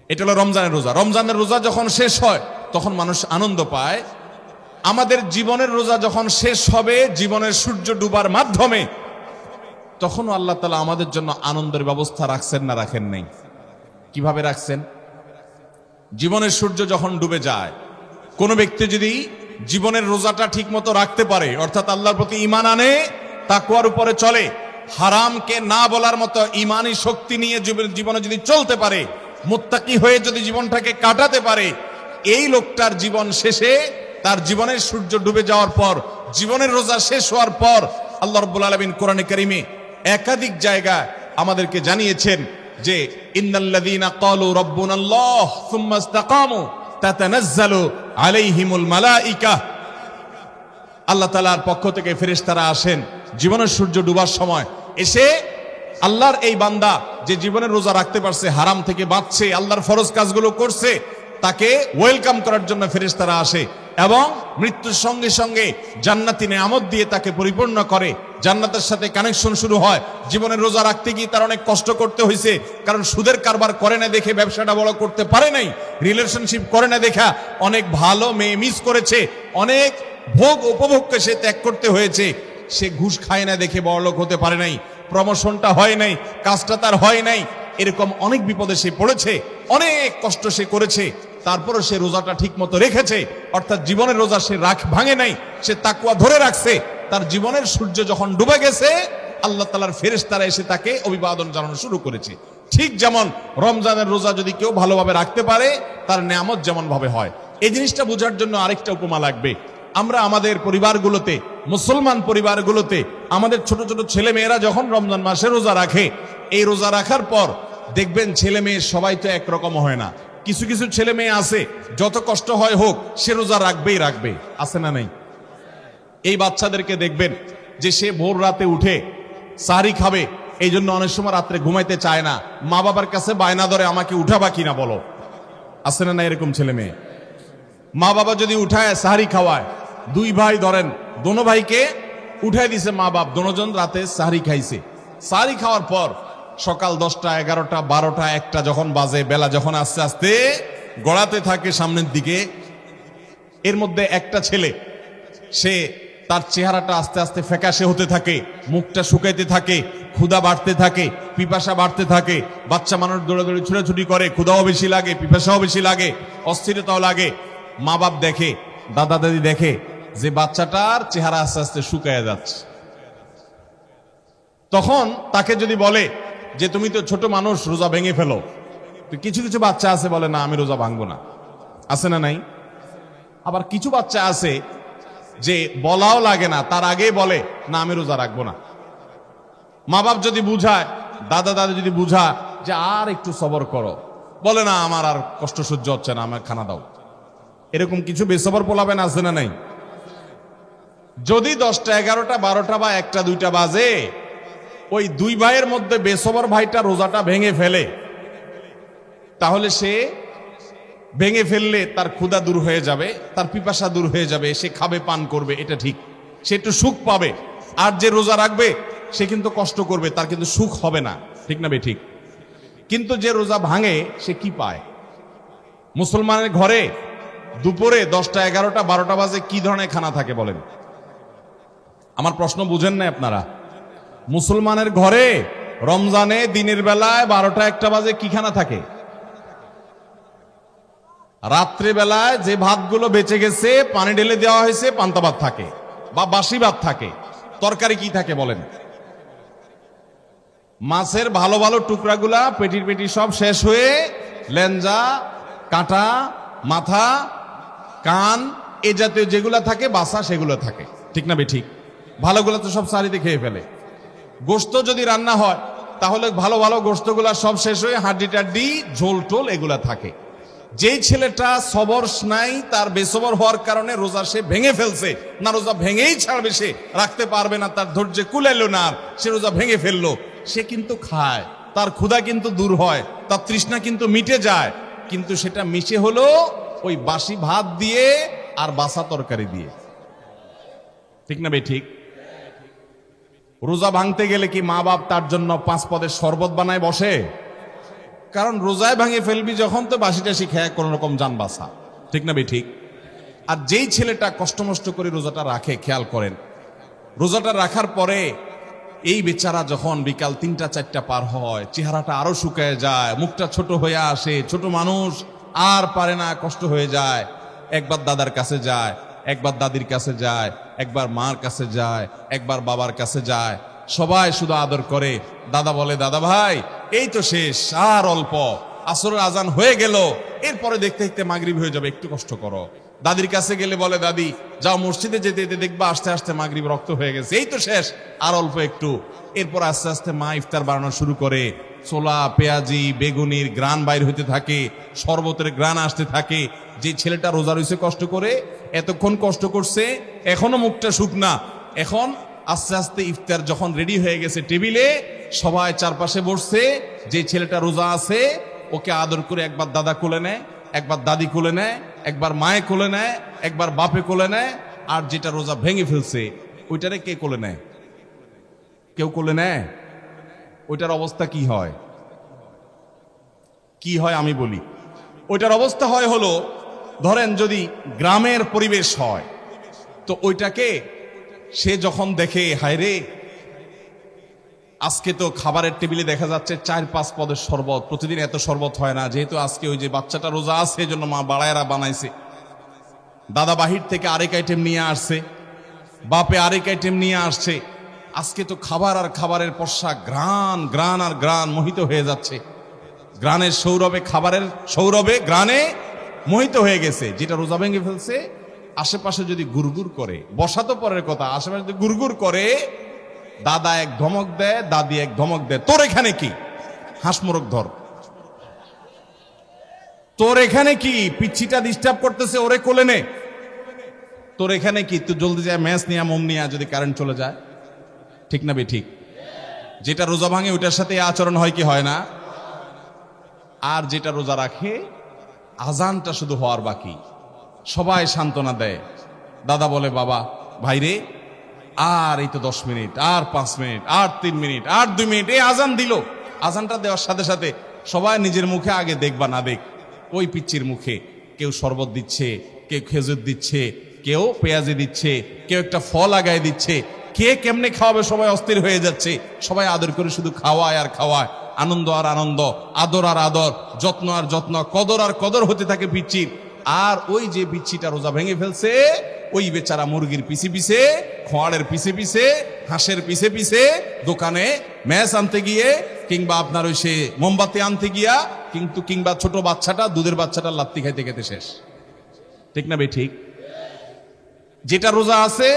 এটা হলো রমজানের রোজা। রমজানের রোজা যখন শেষ হয় তখন মানুষ আনন্দ পায়। আমাদের জীবনের রোজা যখন শেষ হবে জীবনের সূর্য ডুবার মাধ্যমে, তখনও আল্লাহ তাআলা আমাদের জন্য আনন্দের ব্যবস্থা রাখছেন না রাখেন নাই? কিভাবে রাখছেন? জীবনের সূর্য যখন ডুবে যায়, কোন ব্যক্তি যদি জীবনের রোজাটা ঠিক মতো রাখতে পারে, অর্থাৎ আল্লাহর প্রতি ঈমান আনে, তাকওয়ার উপরে চলে, হারামকে না বলার মতো ঈমানি শক্তি নিয়ে জীবনে যদি চলতে পারে, মুত্তাকি হয়ে যদি জীবনটাকে কাটাতে পারে, এই লোকটার জীবন শেষে, তার জীবনের সূর্য ডুবে যাওয়ার পর, জীবনের রোজা শেষ হওয়ার পর আল্লাহ রাব্বুল আলামিন কোরআনে কারীমে একাধিক জায়গায় আমাদেরকে জানিয়েছেন যে ইন্নাল্লাযীনা ক্বালু রাব্বুনাল্লাহ সুম্মা ইসতাকামু তাতানাজ্জালু আলাইহিমুল মালাইকা, আল্লাহ তাআলার পক্ষ থেকে ফেরেশতারা আসেন জীবনের সূর্য ডুবার সময়, এসে আল্লাহর এই বান্দা যে জীবনের রোজা রাখতে পারছে, হারাম থেকে বাঁচছে, আল্লাহর ফরজ কাজগুলো করছে, তাকে ওয়েলকাম করার জন্য ফেরেশতারা আসে এবং মৃত্যুর সঙ্গে সঙ্গে জান্নাতি নেয়ামত দিয়ে তাকে পরিপূর্ণ করে। জান্নাতের সাথে কানেকশন শুরু হয়। জীবনের রোজা রাখতে গিয়ে তার অনেক কষ্ট করতে হয়েছে, কারণ সুদের কারবার করে না দেখে ব্যবসাটা বড় করতে পারে নাই, রিলেশনশিপ করে না দেখা অনেক ভালো মেয়ে মিস করেছে, অনেক ভোগ উপভোগকে সে ত্যাগ করতে হয়েছে। সে ঘুষ খায় না দেখে বড়লোক হতে পারে নাই, প্রমোশনটা হয় নাই, কাজটা তার হয় নাই, এরকম অনেক বিপদে সে পড়েছে, অনেক কষ্ট সে করেছে, তারপরে সে রোজাটা ঠিক মতো রেখেছে, অর্থাৎ জীবনের রোজা সে ভাঙে নাই, সে তাকওয়া ধরে রাখছে। তার জীবনের সূর্য যখন ডুবে গেছে, আল্লাহ তাআলার ফেরেশতারা এসে তাকে অভিবাদন জানানো শুরু করেছে। ঠিক যেমন রমজানের রোজা যদি কেউ ভালোভাবে রাখতে পারে, তার নেয়ামত যেমন ভাবে হয়। এই জিনিসটা বোঝার জন্য আরেকটা উপমা লাগবে। আমরা আমাদের পরিবারগুলোতে, মুসলমান পরিবারগুলোতে আমাদের ছোট ছোট ছেলে মেয়েরা যখন রমজান মাসে রোজা রাখে, এই রোজা রাখার পর দেখবেন ছেলে মেয়ে সবাই তো একরকম হয় না। কিছু কিছু ছেলে মেয়ে আছে, যত কষ্ট হয় হোক সে রোজা রাখবেই রাখবে, আছে না নাই? এই বাচ্চাদেরকে দেখবেন যে সে ভোর রাতে উঠে সাহরি খাবে, এই জন্য অনেক সময় রাত্রে ঘুমাইতে চায় না, মা বাবার কাছে বায়না ধরে আমাকে উঠাবা কিনা বলো, আছে না না এরকম ছেলে মেয়ে? মা বাবা যদি উঠায় সাহরি খাওয়ায়, দুই ভাই ধরেন, দোনো ভাইকে উঠাই দিছে মা বাপ, দোনোজন রাতে সাহরি খাইছে। সাহরি খাওয়ার পর সকাল 10টা, 11টা, 12টা, 1টা যখন বাজে, বেলা যখন আস্তে আস্তে গড়াতে থাকে সামনের দিকে, এর মধ্যে একটা ছেলে, সে তার চেহারাটা আস্তে আস্তে ফ্যাকাশে হতে থাকে, মুখটা শুকাইতে থাকে, ক্ষুধা বাড়তে থাকে, পিপাসা বাড়তে থাকে। বাচ্চা মানুষ দৌড়াদৌড়ি ছুটাছুটি করে, ক্ষুধাও বেশি লাগে, পিপাসাও বেশি লাগে, অস্থিরতাও লাগে। মা বাপ দেখে, দাদা দাদি দেখে যে বাচ্চাটার চেহারা আস্তে আস্তে শুকায় যাচ্ছে। তখন তাকে যদি বলে যে তুমি তো ছোট মানুষ, রোজা ভেঙে ফেলো, তো কিছু কিছু বাচ্চা আছে বলে না আমি রোজা ভাঙবো না, আছে না নাই? আবার কিছু বাচ্চা আছে যে বলাও লাগে না, তার আগেই বলে না আমি রোজা রাখবো না। মা বাপ যদি বুঝায়, দাদা দাদি যদি বুঝায় যে আর একটু সবর করো, বলে না আমার আর কষ্ট সহ্য হচ্ছে না, আমার খানা দাও। এরকম কিছু বেসবর পোলাবেন আছে না নাই? যদি 10টা, 11টা, 12টা বা 1টা, 2টা বাজে, ওই দুই ভাইয়ের মধ্যে বেসবর ভাইটা রোজাটা ভেঙে ফেলে, তাহলে সে ভেঙে ফেললে তার ক্ষুধা দূর হয়ে যাবে, তার পিপাসা দূর হয়ে যাবে, সে খাবে, পান করবে, এটা ঠিক। সে একটু সুখ পাবে। আর যে রোজা রাখবে সে কিন্তু কষ্ট করবে, তার কিন্তু সুখ হবে না। ঠিক না ঠিক? কিন্তু যে রোজা ভাঙে সে কি পায়? মুসলমানের ঘরে দুপুরে 10টা 11টা 12টা বাজে কি ধরনের খানা থাকে বলেন? আমার প্রশ্ন বুঝেন না আপনারা? মুসলমানের ঘরে রমজানে দিনের বেলায় 12টা 1টা বাজে কি খানা থাকে? রাত্রে বেলায় যে ভাতগুলো বেঁচে গেছে পানি ঢেলে দেওয়া হয়েছে পান্তা ভাত থাকে বা বাসি ভাত থাকে। তরকারি কি থাকে বলেন? মাছের ভালো ভালো টুকরাগুলা পেটির পেটি সব শেষ হয়ে লেঞ্জা, কাঁটা, মাথা, কান এ জাতীয় যেগুলা থাকে বাসা সেগুলো থাকে। ঠিক না ঠিক? ভালোগুলো তো সব সারিতে খেয়ে ফেলে। গোশত যদি রান্না হয় তাহলে ভালো ভালো গোশতগুলা সব শেষ হয়ে হাড্ডি টাড্ডি ঝোল টোল এগুলা থাকে। যেই ছেলেটা সবর নাই, তার বেসবর হওয়ার কারণে রোজা সে ভেঙে ফেলছে, না রোজা ভেঙেই ছাড়বে, সে রাখতে পারবে না, তার ধৈর্য কুলাইলো না, আর সে রোজা ভেঙে ফেললো, সে কিন্তু খায়, তার ক্ষুধা কিন্তু দূর হয়, তার তৃষ্ণা কিন্তু মিটে যায়, কিন্তু সেটা মিশে হলো ওই বাসি ভাত দিয়ে আর বাসা তরকারি দিয়ে। ঠিক না ঠিক? রোজা ভাঙতে গেলে কি মা বাপ তার জন্য 5 পদের শরবত বানায় বসে? কারণ রোজায় ভাঙে ফেলবি যখন, তো বাসি টাসি খেয়ে কোন রকম যান বাসা। ঠিক না ঠিক? আর যেই ছেলেটা কষ্ট মষ্ট করে রোজাটা রাখে, খেয়াল করেন, রোজাটা রাখার পরে এই বেচারা যখন বিকাল 3টা 4টা পার হয়, চেহারাটা আরো শুকায় যায়, মুখটা ছোট হয়ে আসে, ছোট মানুষ আর পারে না, কষ্ট হয়ে যায়। একবার দাদার কাছে যায়, একবার দাদির কাছে যায়, একবার মার কাছে যায়, একবার বাবার কাছে যায়, সবাই শুধু আদর করে। দাদা বলে, দাদা ভাই এই তো শেষ, আর অল্প, আসরের আজান হয়ে গেল, এরপরে দেখতে দেখতে মাগরিব হয়ে যাবে, একটু কষ্ট করো। দাদির কাছে গেলে বলে, দাদি যাও মসজিদে যেতে যেতে দেখবা আস্তে আস্তে মাগরিব রক্ত হয়ে গেছে, এই তো শেষ, আর অল্প একটু। এরপর আস্তে আস্তে মা ইফতার বানানো শুরু করে, ছোলা, পেঁয়াজি, বেগুনির গ্রান বাইর হইতে থাকে, শরবতের গ্রান আসতে থাকে। যে ছেলেটা রোজা রইছে কষ্ট করে, এতক্ষণ কষ্ট করছে, এখনো মুখটা শুকনা, এখন আস্তে আস্তে ইফতার যখন রেডি হয়ে গেছে টেবিলে, সবাই চারপাশে বসছে, যে ছেলেটা রোজা আছে ওকে আদর করে একবার দাদা কোলে নেয়, একবার দাদি কোলে নেয়, একবার মায়ে কোলে নেয়, একবার বাপে কোলে নেয়। আর যেটা রোজা ভেঙে ফেলছে ওইটারে কে কোলে নেয়? কেউ কোলে নেয়? ওইটার অবস্থা কি হয়? কি হয় আমি বলি। ওইটার অবস্থা হয় হলো, ধরেন যদি গ্রামের পরিবেশ হয়, তো ওইটাকে সে যখন দেখে, হায় রে আজকে তো খাবারের টেবিলে দেখা যাচ্ছে 4-5 পদের শরবত, প্রতিদিন এত শরবত হয় না, যেহেতু আজকে ওই যে বাচ্চাটা রোজা আছে এই জন্য মা বাড়ায়রা বানাইছে, দাদা বাহির থেকে আরেক আইটেম নিয়ে আসছে, বাপে আরেক আইটেম নিয়ে আসছে, আজকে তো খাবার আর খাবারের পর্ষা গ্রান গ্রান আর গ্রান মোহিত হয়ে যাচ্ছে, গ্রানের সৌরভে, খাবারের সৌরভে গ্রানে মোহিত হয়ে গেছে। যেটা রোজা ভেঙে ফেলছে আশেপাশে যদি গুড়গুড় করে, বসা তো পরের কথা, আশেপাশে যদি গুড়গুড় করে, দাদা এক ধমক দেয়, দাদি এক ধমক দেয়, তোর এখানে কি, হাঁস মোরগ ধর, তোর এখানে কি, পিচ্ছিটা ডিস্টার্ব করতেছে, ওরে কোলে নে, তোর এখানে কি, তুই জলদি যায় ম্যাচ নিয়া মোম নিয়া, যদি কারেন্ট চলে যায়। ঠিক না ঠিক? যেটা রোজা ভাঙে ওইটার সাথে আচরণ হয় কি হয় না? আর যেটা রোজা রাখে, আজানটা শুধু হওয়ার বাকি, সবাই সান্ত্বনা দেয়। দাদা বলে, বাবা ভাইরে আর এই তো 10 মিনিট, আর 5 মিনিট, আর 3 মিনিট, আর 2 মিনিট, এই আজান দিল। আজানটা দেওয়ার সাথে সাথে সবাই নিজের মুখে আগে দেখবা না দেখ, ওই পিচ্চির মুখে কেউ শরবত দিচ্ছে, কেউ খেজুর দিচ্ছে, কেউ পেঁয়াজি দিচ্ছে, কেউ একটা ফল আগায় দিচ্ছে, কে কেমনে খাওয়াবে সবাই অস্থির হয়ে যাচ্ছে। সবাই আদর করে শুধু খাওয়ায় আর খাওয়ায়, আনন্দ আর আনন্দ, আদর আর আদর, যত্ন আর যত্ন, কদর আর কদর হতে থাকে পিচ্চির। আর ওই যে পিচ্চিটা রোজা ভেঙে ফেলছে, ওই বেচারা মুরগির পিছে পিছে, খোয়াড়ের পিছে পিছে, হাঁসের পিছে পিছে, দোকানে ম্যাচ আনতে গিয়ে, কিংবা আপনার ওই সে মোমবাতি আনতে গিয়া, কিন্তু কিংবা ছোট বাচ্চাটা, দুধের বাচ্চাটা লাত্তি খাইতে খেতে শেষ। ঠিক না ঠিক? যেটা রোজা আছে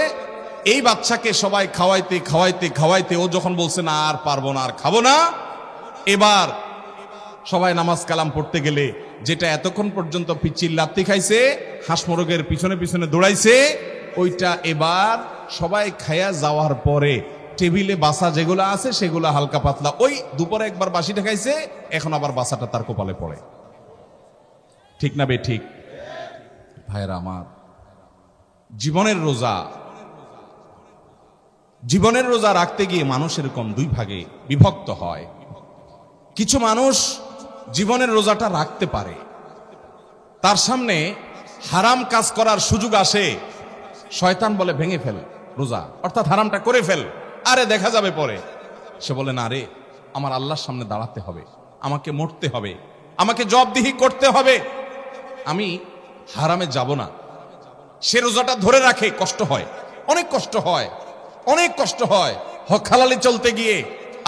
এই বাচ্চাকে সবাই খাওয়াইতে খাওয়াইতে খাওয়াইতে ও যখন বলছে না আর পারবো না, আর খাবো না, এবার সবাই নামাজ কালাম পড়তে গেলে, যেটা এতক্ষণ পর্যন্ত পিচ্চির লাত্তি খাইছে, হাঁস মোরগের পিছনে পিছনে দৌড়াইছে, ওইটা এবার সবাই খায়া যাওয়ার পরে টেবিলে বাসা যেগুলো আছে সেগুলো হালকা পাতলা, ওই দুপুরে একবার বাসিটা খাইছে, এখন আবার বাসাটা তার কপালে পড়ে। ঠিক না ঠিক? ভাইরা আমার, জীবনের রোজা জীবনের রোজা রাখতে গিয়ে মানুষ এরকম দুই ভাগে বিভক্ত হয়। কিছু মানুষ জীবনের রোজাটা রাখতে পারে, তার সামনে হারাম কাজ করার সুযোগ আসে, শয়তান বলে ভেঙে ফেল রোজা, অর্থাৎ হারামটা করে ফেল, আরে দেখা যাবে পরে। সে বলে না রে, আমার আল্লাহর সামনে দাঁড়াতে হবে, আমাকে মরতে হবে, আমাকে জবাবদিহি করতে হবে, আমি হারামে যাব না। সে রোজাটা ধরে রাখে, কষ্ট হয়, অনেক কষ্ট হয়, অনেক কষ্ট হয়। হক হালালি চলতে গিয়ে,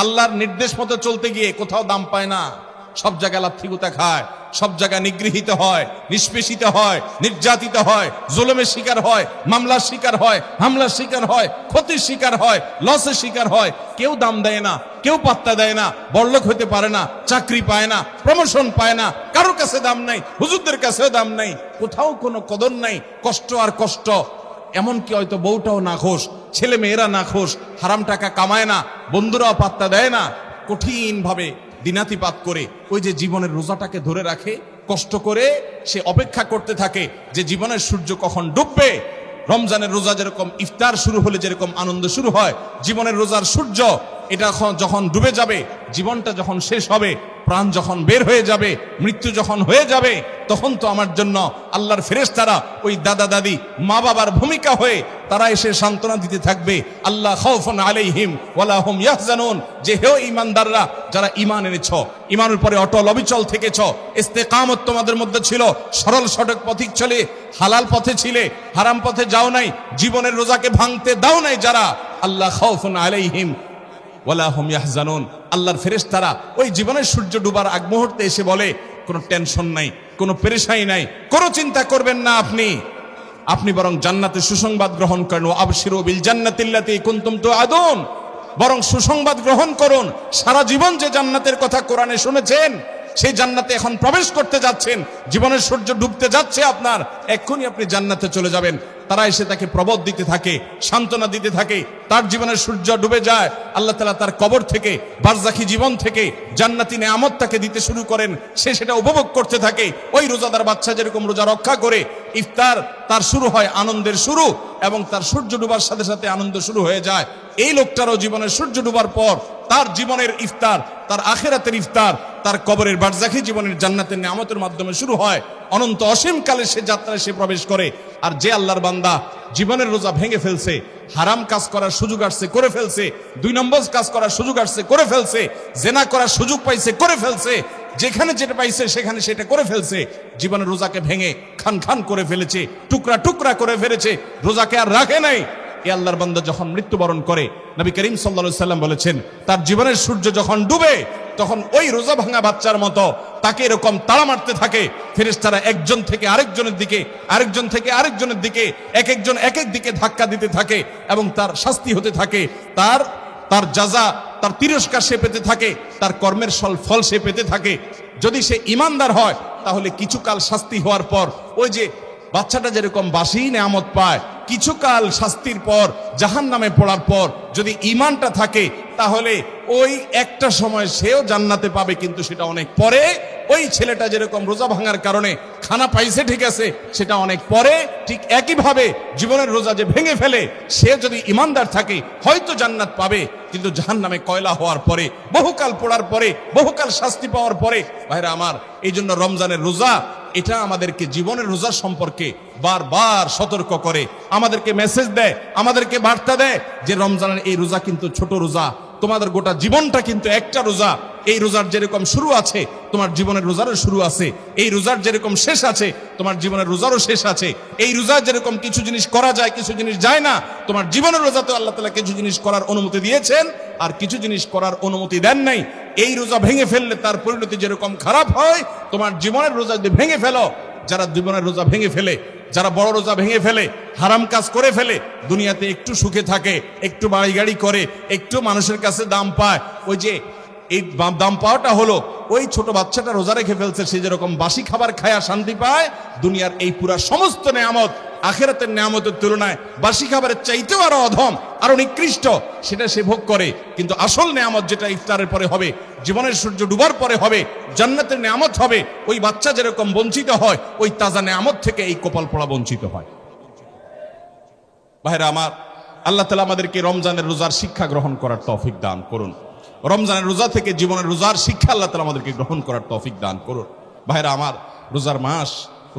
আল্লাহর নির্দেশ মতো চলতে গিয়ে কোথাও দাম পায় না, সব জায়গায় লাথিগুতা খায়, সব জায়গায় নিগৃহীত হয়, নিষ্পেষিত হয়, নির্যাতিত হয়, জুলুমের শিকার হয়, মামলার শিকার হয়, হামলার শিকার হয়, ক্ষতির শিকার হয়, লসের শিকার হয়। কেউ দাম দেয় না, কেউ পাত্তা দেয় না, বড়লোক হতে পারে না, চাকরি পায় না, প্রমোশন পায় না, কারোর কাছে দাম নাই, হুজুরদের কাছেও দাম নাই, কোথাও কোনো কদর নাই, কষ্ট আর কষ্ট। এমনকি হয়তো বউটাও নাখোশ, ছেলে মেয়েরা নাখোশ, হারাম টাকা কামায় না, বন্ধুরাও পাত্তা দেয় না, কঠিন ভাবে দিনাতিপাত করে ওই যে জীবনের রোজাটাকে ধরে রাখে, কষ্ট করে সে অপেক্ষা করতে থাকে যে জীবনের সূর্য কখন ডুববে। রমজানের রোজা যেরকম ইফতার শুরু হলে যেরকম আনন্দ শুরু হয়, জীবনের রোজার সূর্য এটা যখন ডুবে যাবে, জীবনটা যখন শেষ হবে, প্রাণ যখন বের হয়ে যাবে, মৃত্যু যখন হয়ে যাবে, তখন তো আমার জন্য আল্লাহর ফেরেশতারা ওই দাদা দাদি মা বাবার ভূমিকা হয়ে তারা এসে সান্ত্বনা দিতে থাকবে, আল্লাহ খাউফুন আলাইহিম ওয়ালা হুম ইয়াহজানুন, যে হে ঈমানদাররা, যারা ঈমান এনেছ, ঈমানের উপরে অটল অবিচল থেকেছ, ইস্তেকামত তোমাদের মধ্যে ছিল, সরল সঠিক পথিক চলে, হালাল পথে ছিলে, হারাম পথে যাও নাই, জীবনের রোজাকে ভাঙতে দাও নাই যারা, আল্লাহ খাউফুন আলাইহিম ওয়ালা হুম ইয়াহজানুন, আল্লাহর ফেরেশতারা ওই জীবনের সূর্য ডুবার আগ মুহূর্তে এসে বলে, কোনো টেনশন নাই, কোনো পেরেশানি নাই, কোনো চিন্তা করবেন না, আপনি বরং জান্নাতের সুসংবাদ গ্রহণ করেন, ও আবশিরু বিল জান্নাতিল্লাতী কুনতুম তুআদুন, বরং সুসংবাদ গ্রহণ করুন, সারা জীবন যে জান্নাতের কথা কোরআনে শুনেছেন, সেই জান্নাতে এখন প্রবেশ করতে যাচ্ছেন, জীবনের সূর্য ডুবতে যাচ্ছে আপনার, এক্ষুনি আপনি জান্নাতে চলে যাবেন। তারা এসে তাকে প্রবোধ দিতে থাকে, সান্ত্বনা দিতে থাকে, তার জীবনের সূর্য ডুবে যায়, আল্লাহ তাআলা তার কবর থেকে, বারজাখী জীবন থেকে জান্নাতি নেয়ামত তাকে দিতে শুরু করেন, সে সেটা উপভোগ করতে থাকে। ওই রোজাদার বাচ্চা যেরকম রোজা রক্ষা করে, ইফতার তার শুরু হয় আনন্দের শুরু, এবং তার সূর্য ডুবার সাথে সাথে আনন্দ শুরু হয়ে যায়। এই লোকটারও জীবনের সূর্য ডুবার পর তার জীবনের ইফতার, তার আখিরাতের ইফতার, তার কবরের বারজাখী জীবনের জান্নাতের নিয়ামতের মাধ্যমে শুরু হয়, অনন্ত অসীম কালে সে যাত্রায় সে প্রবেশ করে। আর যে আল্লাহর বান্দা জীবনের রোজা ভেঙে ফেলছে, হারাম কাজ করার সুযোগ আসছে করে ফেলছে, 2 নম্বর কাজ করার সুযোগ আসছে করে ফেলছে, জেনা করার সুযোগ পাইছে করে ফেলছে, যেখানে যেটা পাইছে সেখানে সেটা করে ফেলছে, জীবনের রোজাকে ভেঙে খান খান করে ফেলেছে, টুকরা টুকরা করে ফেলেছে, রোজাকে আর রাখে নাই। এই আল্লাহর বান্দা যখন মৃত্যুবরণ করে, নবী করিম সাল্লাল্লাহু আলাইহি সাল্লাম বলেছেন, তার জীবনের সূর্য যখন ডুবে, তখন ওই রোজা ভাঙা বাচ্চার মতো তাকে এরকম তাড়া মারতে থাকে ফেরেশতারা, একজন থেকে আরেকজনের দিকে, আরেকজন থেকে আরেকজনের দিকে, এক একজন এক এক দিকে ধাক্কা দিতে থাকে, এবং তার শাস্তি হতে থাকে, তার জাযা, তার তিরস্কার সে পেতে থাকে, তার কর্মের ফল সে পেতে থাকে। যদি সে ঈমানদার হয়, তাহলে কিছুকাল শাস্তি হওয়ার পর, ওই যে বাচ্চাটা যেরকম বাসি নেয়ামত পায়, কিছুকাল শাস্তির পর, জাহান্নামে পড়ার পর যদি ঈমানটা থাকে, তাহলে ওই একটা সময় সেও জান্নাতে পাবে, কিন্তু সেটা অনেক পরে। ওই ছেলেটা যেরকম রোজা ভাঙার কারণে খানা পাইছে, ঠিক আছে, সেটা অনেক পরে। ঠিক একইভাবে জীবনের রোজা যে ভেঙে ফেলে, সে যদি ঈমানদার থাকে, হয়তো জান্নাত পাবে, কিন্তু জাহান্নামে কয়লা হওয়ার পরে, বহুকাল পড়ার পরে, বহুকাল শাস্তি পাওয়ার পরে। ভাইরা আমার, এই জন্য রমজানের রোজা এটা আমাদেরকে জীবনের রোজা সম্পর্কে বারবার সতর্ক করে, আমাদেরকে মেসেজ দেয়, আমাদেরকে বার্তা দেয় যে রমজানের এই রোজা কিন্তু ছোট রোজা, তোমাদের গোটা জীবনটা কিন্তু একটা রোজা। এই রোজার যেরকম শুরু আছে, তোমার জীবনের রোজারও শুরু আছে। এই রোজার যেরকম শেষ আছে, তোমার জীবনের রোজারও শেষ আছে। এই রোজার যেরকম কিছু জিনিস করা যায়, কিছু জিনিস যায় না, তোমার জীবনের রোজাতে আল্লাহ তাআলা কিছু জিনিস করার অনুমতি দিয়েছেন, আর কিছু জিনিস করার অনুমতি দেন নাই। এই রোজা ভেঙে ফেললে তার পরিণতি যেরকম খারাপ হয়, তোমার জীবনের রোজা যদি ভেঙে ফেলো, যারা জীবনের রোজা ভেঙে ফেলে, যারা বড় রোজা ভেঙে ফেলে, হারাম কাজ করে ফেলে, দুনিয়াতে একটু সুখে থাকে, একটু বাড়ি গাড়ি করে, একটু মানুষের কাছে দাম পায়। ওই যে এই দাম পাওয়াটা হলো, ওই ছোট বাচ্চাটা রোজা রেখে ফেলছে, সে যেরকম বাসি খাবার খায়া শান্তি পায়, দুনিয়ার এই পুরা সমস্ত নেয়ামত আখিরাতের নেয়ামতের তুলনায় বাসি খাবারের চাইতেও আরো অধম, আরো নিকৃষ্ট, সেটা সে ভোগ করে। কিন্তু আসল নেয়ামত যেটা ইফতারের পরে হবে, জীবনের সূর্য ডুবার পরে হবে, জান্নাতের নেয়ামত হবে, ওই বাচ্চা যেরকম বঞ্চিত হয়, ওই তাজা নেয়ামত থেকে এই কপাল পড়া বঞ্চিত হয়। ভাইরা আমার, আল্লাহ তাআলা আমাদেরকে রমজানের রোজার শিক্ষা গ্রহণ করার তৌফিক দান করুন। রমজানের রোজা থেকে জীবনের রোজার শিক্ষা আল্লাহ তাআলা আমাদেরকে গ্রহণ করার তৌফিক দান করুন। ভাইরা আমার,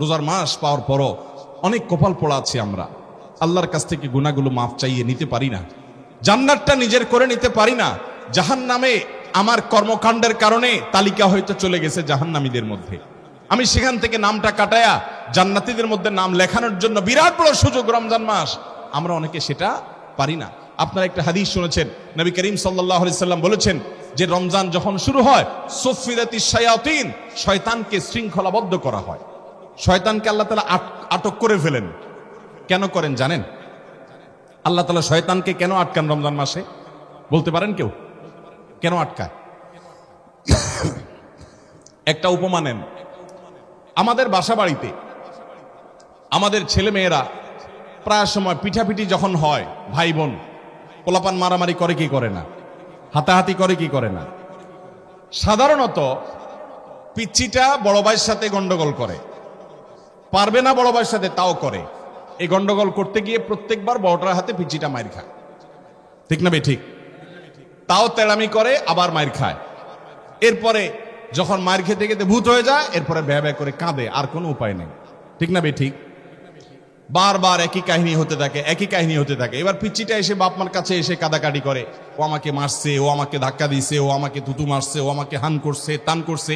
রোজার মাস পাওয়ার পরও অনেক কপাল পোড়া আছে আমরা। আল্লাহর কাছ থেকে গুনাহগুলো মাফ চাইয়ে নিতে পারি না, জান্নাতটা নিজের করে নিতে পারি না। জাহান্নামে আমার কর্মকাণ্ডের কারণে তালিকা হয়তো চলে গেছে জাহান্নামীদের মধ্যে, আমি সেখান থেকে নামটা কাটায়া জান্নাতীদের মধ্যে নাম লেখানোর জন্য বিরাট বড় সুযোগ রমজান মাস, আমরা অনেকে সেটা পারি না। আপনারা একটা হাদিস শুনেছেন, নবী করিম সাল্লাল্লাহু আলাইহি সাল্লাম বলেছেন যে রমজান যখন শুরু হয় সুফিদাতিশ শায়াতিন, শয়তানকে শৃঙ্খলাবদ্ধ করা হয়। শয়তানকে আল্লাহ তাআলা আটক করে ফেলেন। কেন করেন জানেন? আল্লাহ তাআলা শয়তানকে কেন আটকান রমজান মাসে? বলতে পারেন কেউ? কেন আটকায়? একটা উপমা নেন। আমাদের বাসা বাড়িতে আমাদের ছেলে মেয়েরা প্রায় সময় পিঠাপিঠি যখন হয়, ভাই বোন পোলাপান মারামারি করে কি করে না, হাতাহাতি করে কি করে না। সাধারণত পিচ্চিটা বড় ভাইয়ের সাথে গন্ডগোল করে, পারবে না বড় ভাইয়ের সাথে তাও করে। এই গন্ডগোল করতে গিয়ে প্রত্যেকবার বড়টার হাতে পিচ্চিটা মাইর খায়, ঠিক না বে ঠিক? তাও তেড়ামি করে, আবার মাইর খায়। এরপরে যখন মাইর খেতে খেতে ভূত হয়ে যায়, এরপরে ব্যয় ব্যয় করে কাঁদে, আর কোনো উপায় নেই, ঠিক না বে ঠিক? বারবার একই কাহিনী হতে থাকে। এবার পিচ্চিটা এসে বাপ মার কাছে এসে কাদাকাটি করে, ও আমাকে মারছে, ও আমাকে ধাক্কা দিছে, ও আমাকে থুতু মারছে, ও আমাকে হান করছে, তান করছে।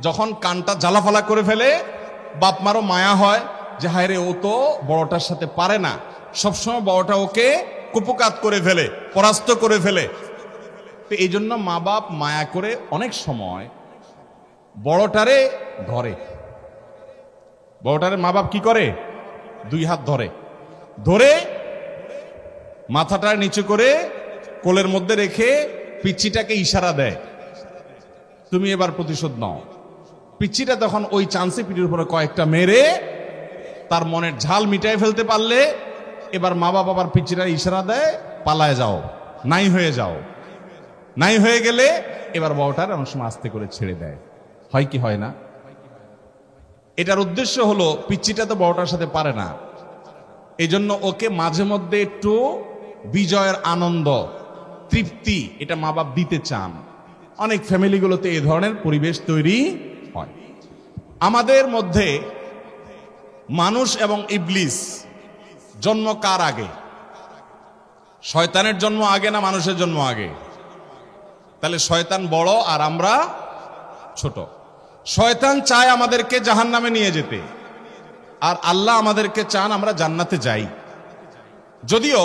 যখন কানটা জ্বালাফালা করে ফেলে, বাপ মারও মায়া হয় যে হায় রে, ও তো বড়টার সাথে পারে না, সবসময় বড়টা ওকে কুপকাত করে ফেলে, পরাস্ত করে ফেলে। তো এই জন্য মা বাপ মায়া করে অনেক সময় বড়টারে ধরে। বড়টারে মা বাপ কি করে? দুই হাত ধরে মাথাটা নিচু করে কোলের মধ্যে রেখে পিচ্চিটাকে ইশারা দেয়, তুমি এবার প্রতিশোধ নাও। পিচ্চিটা তখন ওই চান্সে পিঠের উপরে কয়েকটা মেরে তার মনের ঝাল মিটাই ফেলতে পারলে, এবার মা বাবা আবার পিচ্চিটা ইশারা দেয়, পালায় যাও, নাই হয়ে যাও। নাই হয়ে গেলে এবার বউটার অনেক সময় আস্তে করে ছেড়ে দেয়। হয় কি হয় না? এটার উদ্দেশ্য হলো পিচ্চিটা তো বড়টার সাথে পারে না, এই জন্য ওকে মাঝে মধ্যে একটু বিজয়ের আনন্দ, তৃপ্তি এটা মা বাপ দিতে চান। অনেক ফ্যামিলিগুলোতে এই ধরনের পরিবেশ তৈরি হয়। আমাদের মধ্যে মানুষ এবং ইবলিস জন্ম কার আগে? শয়তানের জন্ম আগে না মানুষের জন্ম আগে? তাহলে শয়তান বড় আর আমরা ছোট। শয়তান চায় আমাদেরকে জাহান্নামে নিয়ে যেতে, আর আল্লাহ আমাদেরকে চান আমরা জান্নাতে যাই। যদিও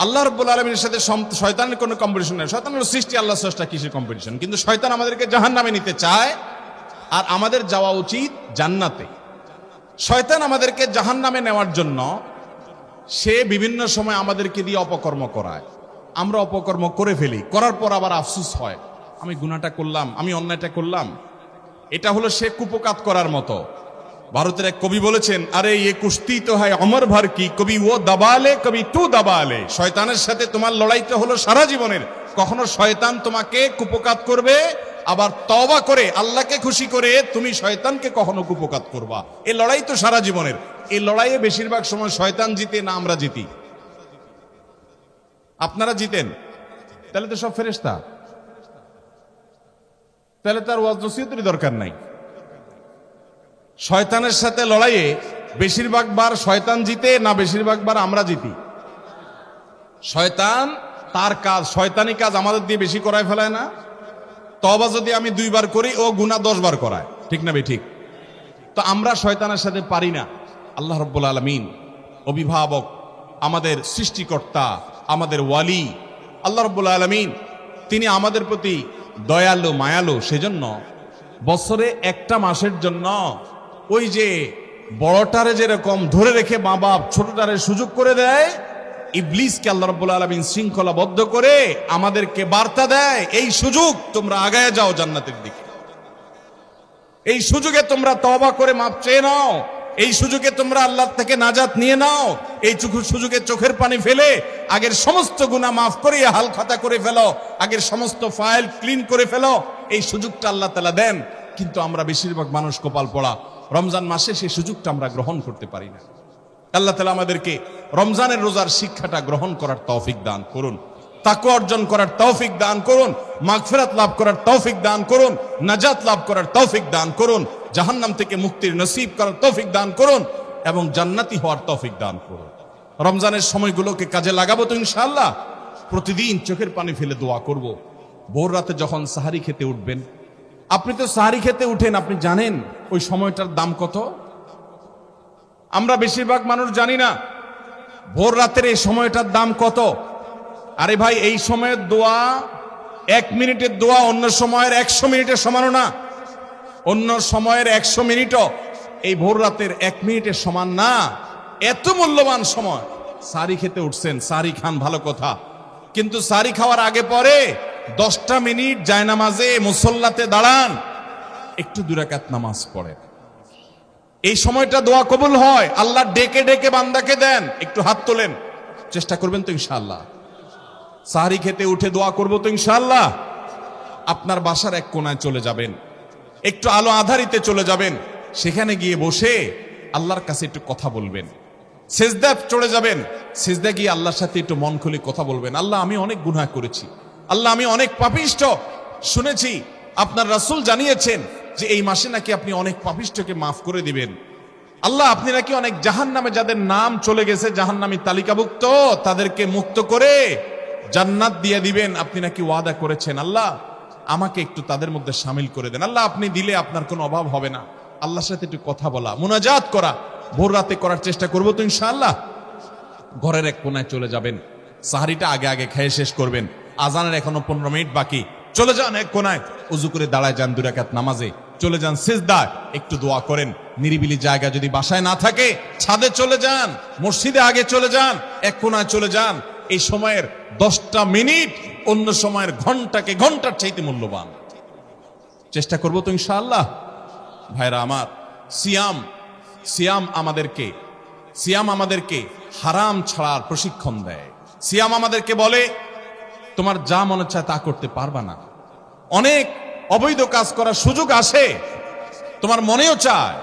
আল্লাহ রাব্বুল আলামিনের সাথে শয়তানের কোনো কম্পিটিশন নেই, শয়তানের সৃষ্টি, আল্লাহ স্রষ্টা, কিসের কম্পিটিশন? কিন্তু শয়তান আমাদেরকে জাহান্নামে নিতে চায়, আর আমাদের যাওয়া উচিত জান্নাতে। শয়তান আমাদেরকে জাহান্নামে নেওয়ার জন্য সে বিভিন্ন সময় আমাদেরকে দিয়ে অপকর্ম করায়। আমরা অপকর্ম করে ফেলি, করার পর আবার আফসোস হয়, আমি গুনাহটা করলাম, আমি অন্যায়টা করলাম। এটা হলো সে কুপকাত করার মতো। ভারতের এক কবি বলেছেন, আরে ये কুস্তি তো হয় অমর ভর কি, কবি ও দাবালে কবি তু দাবালে। শয়তানের সাথে তোমার লড়াইটা হলো সারা জীবনের। কখনো শয়তান তোমাকে কুপকাত করবে, আবার তওবা করে আল্লাহকে খুশি করে তুমি শয়তানকে কখনো কুপকাত করবা। এই লড়াই তো সারা জীবনের। এই লড়াইয়ে বেশিরভাগ সময় শয়তান জিতে না আমরা জিতি? আপনারা জিতেন, তাহলে তো সব ফেরেশতা, তাহলে তার ওয়াজ নসিহতের দরকার নাই। শয়তানের সাথে লড়াইয়ে বেশিরভাগ বার শয়তান জিতে না বেশিরভাগ বার আমরা জিতি? শয়তান তার কাজ, শয়তানি কাজ আমাদের দিয়ে বেশি করায় ফেলায় না? তওবা যদি আমি 2 বার করি, ও গুনাহ 10 বার করায়, ঠিক না বে ঠিক? তো আমরা শয়তানের সাথে পারি না। আল্লাহ রাব্বুল আলামিন অভিভাবক, আমাদের সৃষ্টিকর্তা, আমাদের ওয়ালি আল্লাহ রাব্বুল আলামিন, তিনি আমাদের প্রতি দয়ালু, মায়ালু। সেজন্য বছরে একটা মাসের জন্য ওই যে বড়টারে যেরকম ধরে রেখে মা বাপ ছোটটারে সুযোগ করে দেয়, ইবলিসকে আল্লাহ রাব্বুল আলামিন শৃঙ্খলাবদ্ধ করে আমাদেরকে বার্তা দেয়, এই সুযোগ তোমরা আগায় যাও জান্নাতের দিকে, এই সুযোগে তোমরা তওবা করে মাপ চেয়ে নাও, এই সুযোগে তোমরা আল্লাহর থেকে নাজাত নিয়ে নাও, এই সুযোগে চোখের পানি ফেলে আগের সমস্ত গুনাহ মাফ করিয়ে হাল খাতা করে ফেলো, আগের সমস্ত ফাইল ক্লিন করে ফেলো। এই সুযোগটা আল্লাহ তাআলা দেন, কিন্তু আমরা বেশিরভাগ মানুষ কপাল পোড়া, রমজান মাসে সেই সুযোগটা আমরা গ্রহণ করতে পারি না। আল্লাহ তাআলা আমাদেরকে রমজানের রোজার শিক্ষাটা গ্রহণ করার তৌফিক দান করুন, তাকওয়া অর্জন করার তৌফিক দান করুন, মাগফিরাত লাভ করার তৌফিক দান করুন, নাজাত লাভ করার তৌফিক দান করুন, জাহান্নাম থেকে মুক্তির নসিব করার তৌফিক দান করুন এবং জান্নাতি হওয়ার তৌফিক দান করুন। রমজানের সময়গুলোকে কাজে লাগাবো তো ইনশাআল্লাহ। প্রতিদিন চোখের পানি ফেলে দোয়া করব। ভোর রাতে যখন সাহারি খেতে উঠবেন, আপনি তো সাহারি খেতে উঠেন, আপনি জানেন ওই সময়টার দাম কত? আমরা বেশিরভাগ মানুষ জানি না ভোর রাতের এই সময়টার দাম কত। আরে ভাই, এই সময়ের দোয়া 1 মিনিটের দোয়া অন্য সময়ের 100 মিনিটের সমানও না। অন্য সময়ের 100 মিনিটও এই ভোর রাতের 1 মিনিটের সমান না। এত মূল্যবান সময়। সাহারি খেতে উঠছেন, সাহারি খান, ভালো কথা, কিন্তু সাহারি খাওয়ার আগে পরে 10টা মিনিট জায়নামাজে মুসল্লাতে দাঁড়ান, একটু 2 রাকাত নামাজ পড়েন। এই সময়টা দোয়া কবুল হয়। আল্লাহ ডেকে ডেকে বান্দাকে দেন। একটু হাত তোলেন, চেষ্টা করবেন তো ইনশাআল্লাহ। সাহারি খেতে উঠে দোয়া করবো তো ইনশাআল্লাহ। আপনার বাসার এক কোনায় চলে যাবেন, একটু আলো আধারিতে চলে যাবেন, সেখানে গিয়ে বসে আল্লাহর কাছে একটু কথা বলবেন। সেজদা চলে যাবেন, সেজদা গিয়ে আল্লাহর সাথে একটু মন খুলে কথা বলবেন। আল্লাহ, আমি অনেক গুনাহ করেছি, আল্লাহ আমি অনেক পাপিষ্ঠ। শুনেছি আপনার রাসূল জানিয়েছেন যে এই মাসে নাকি আপনি অনেক পাপিষ্ঠকে মাফ করে দিবেন। আল্লাহ, আপনি নাকি অনেক জাহান্নামে যাদের নাম চলে গেছে জাহান্নামী তালিকাভুক্ত, তাদেরকে মুক্ত করে জান্নাত দিয়ে দিবেন, আপনি নাকি ওয়াদা করেছেন। আল্লাহ, আমাকে একটু তাদের মধ্যে শামিল করে দেন। আল্লাহ, আপনি দিলে আপনার কোনো অভাব হবে না। আল্লাহর সাথে একটু কথা বলা, মুনাজাত করা ভোর রাতে করার চেষ্টা করবো তো ইনশাআল্লাহ। ঘরের এক কোনায় চলে যাবেন, সাহারিটা আগে আগে খেয়ে শেষ করবেন, আজানের এখনো 15 মিনিট বাকি। চলে যান এক কোনায়, উজু করে দাঁড়ায় যান 2 রাকাত নামাজে, চলে যান সিজদায়, একটু দোয়া করেন। নিরিবিলি জায়গা যদি বাসায় না থাকে, ছাদে চলে যান, মসজিদে আগে চলে যান, এক কোনায় চলে যান। এই সময়ের 10টা মিনিট অন্য সময়ের ঘন্টাকে ঘন্টার চাইতে মূল্যবান। চেষ্টা করবো তো ইনশাআল্লাহ। ভাইরা আমার, সিয়াম আমাদেরকে হারাম ছাড়ার প্রশিক্ষণ দেয়। সিয়াম আমাদেরকে বলে তোমার যা মনে চায় তা করতে পারবা না। অনেক অবৈধ কাজ করার সুযোগ আসে, তোমার মনেও চায়,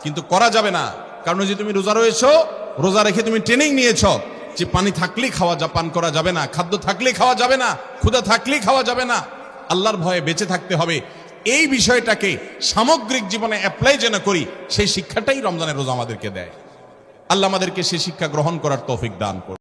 কিন্তু করা যাবে না। কারণ যে তুমি রোজা রয়েছো, রোজা রেখে তুমি ট্রেনিং নিয়েছ যে পানি থাকলেই পান করা যাবে না, খাদ্য থাকলেই খাওয়া যাবে না, ক্ষুধা থাকলেই খাওয়া যাবে না, আল্লাহর ভয়ে বেঁচে থাকতে হবে। এই বিষয়টাকে সামগ্রিক জীবনে অ্যাপ্লাই যেন করি, সেই শিক্ষাটাই রমজানের রোজা আমাদেরকে দেয়। আল্লাহ আমাদেরকে সেই শিক্ষা গ্রহণ করার তৌফিক দান করুন।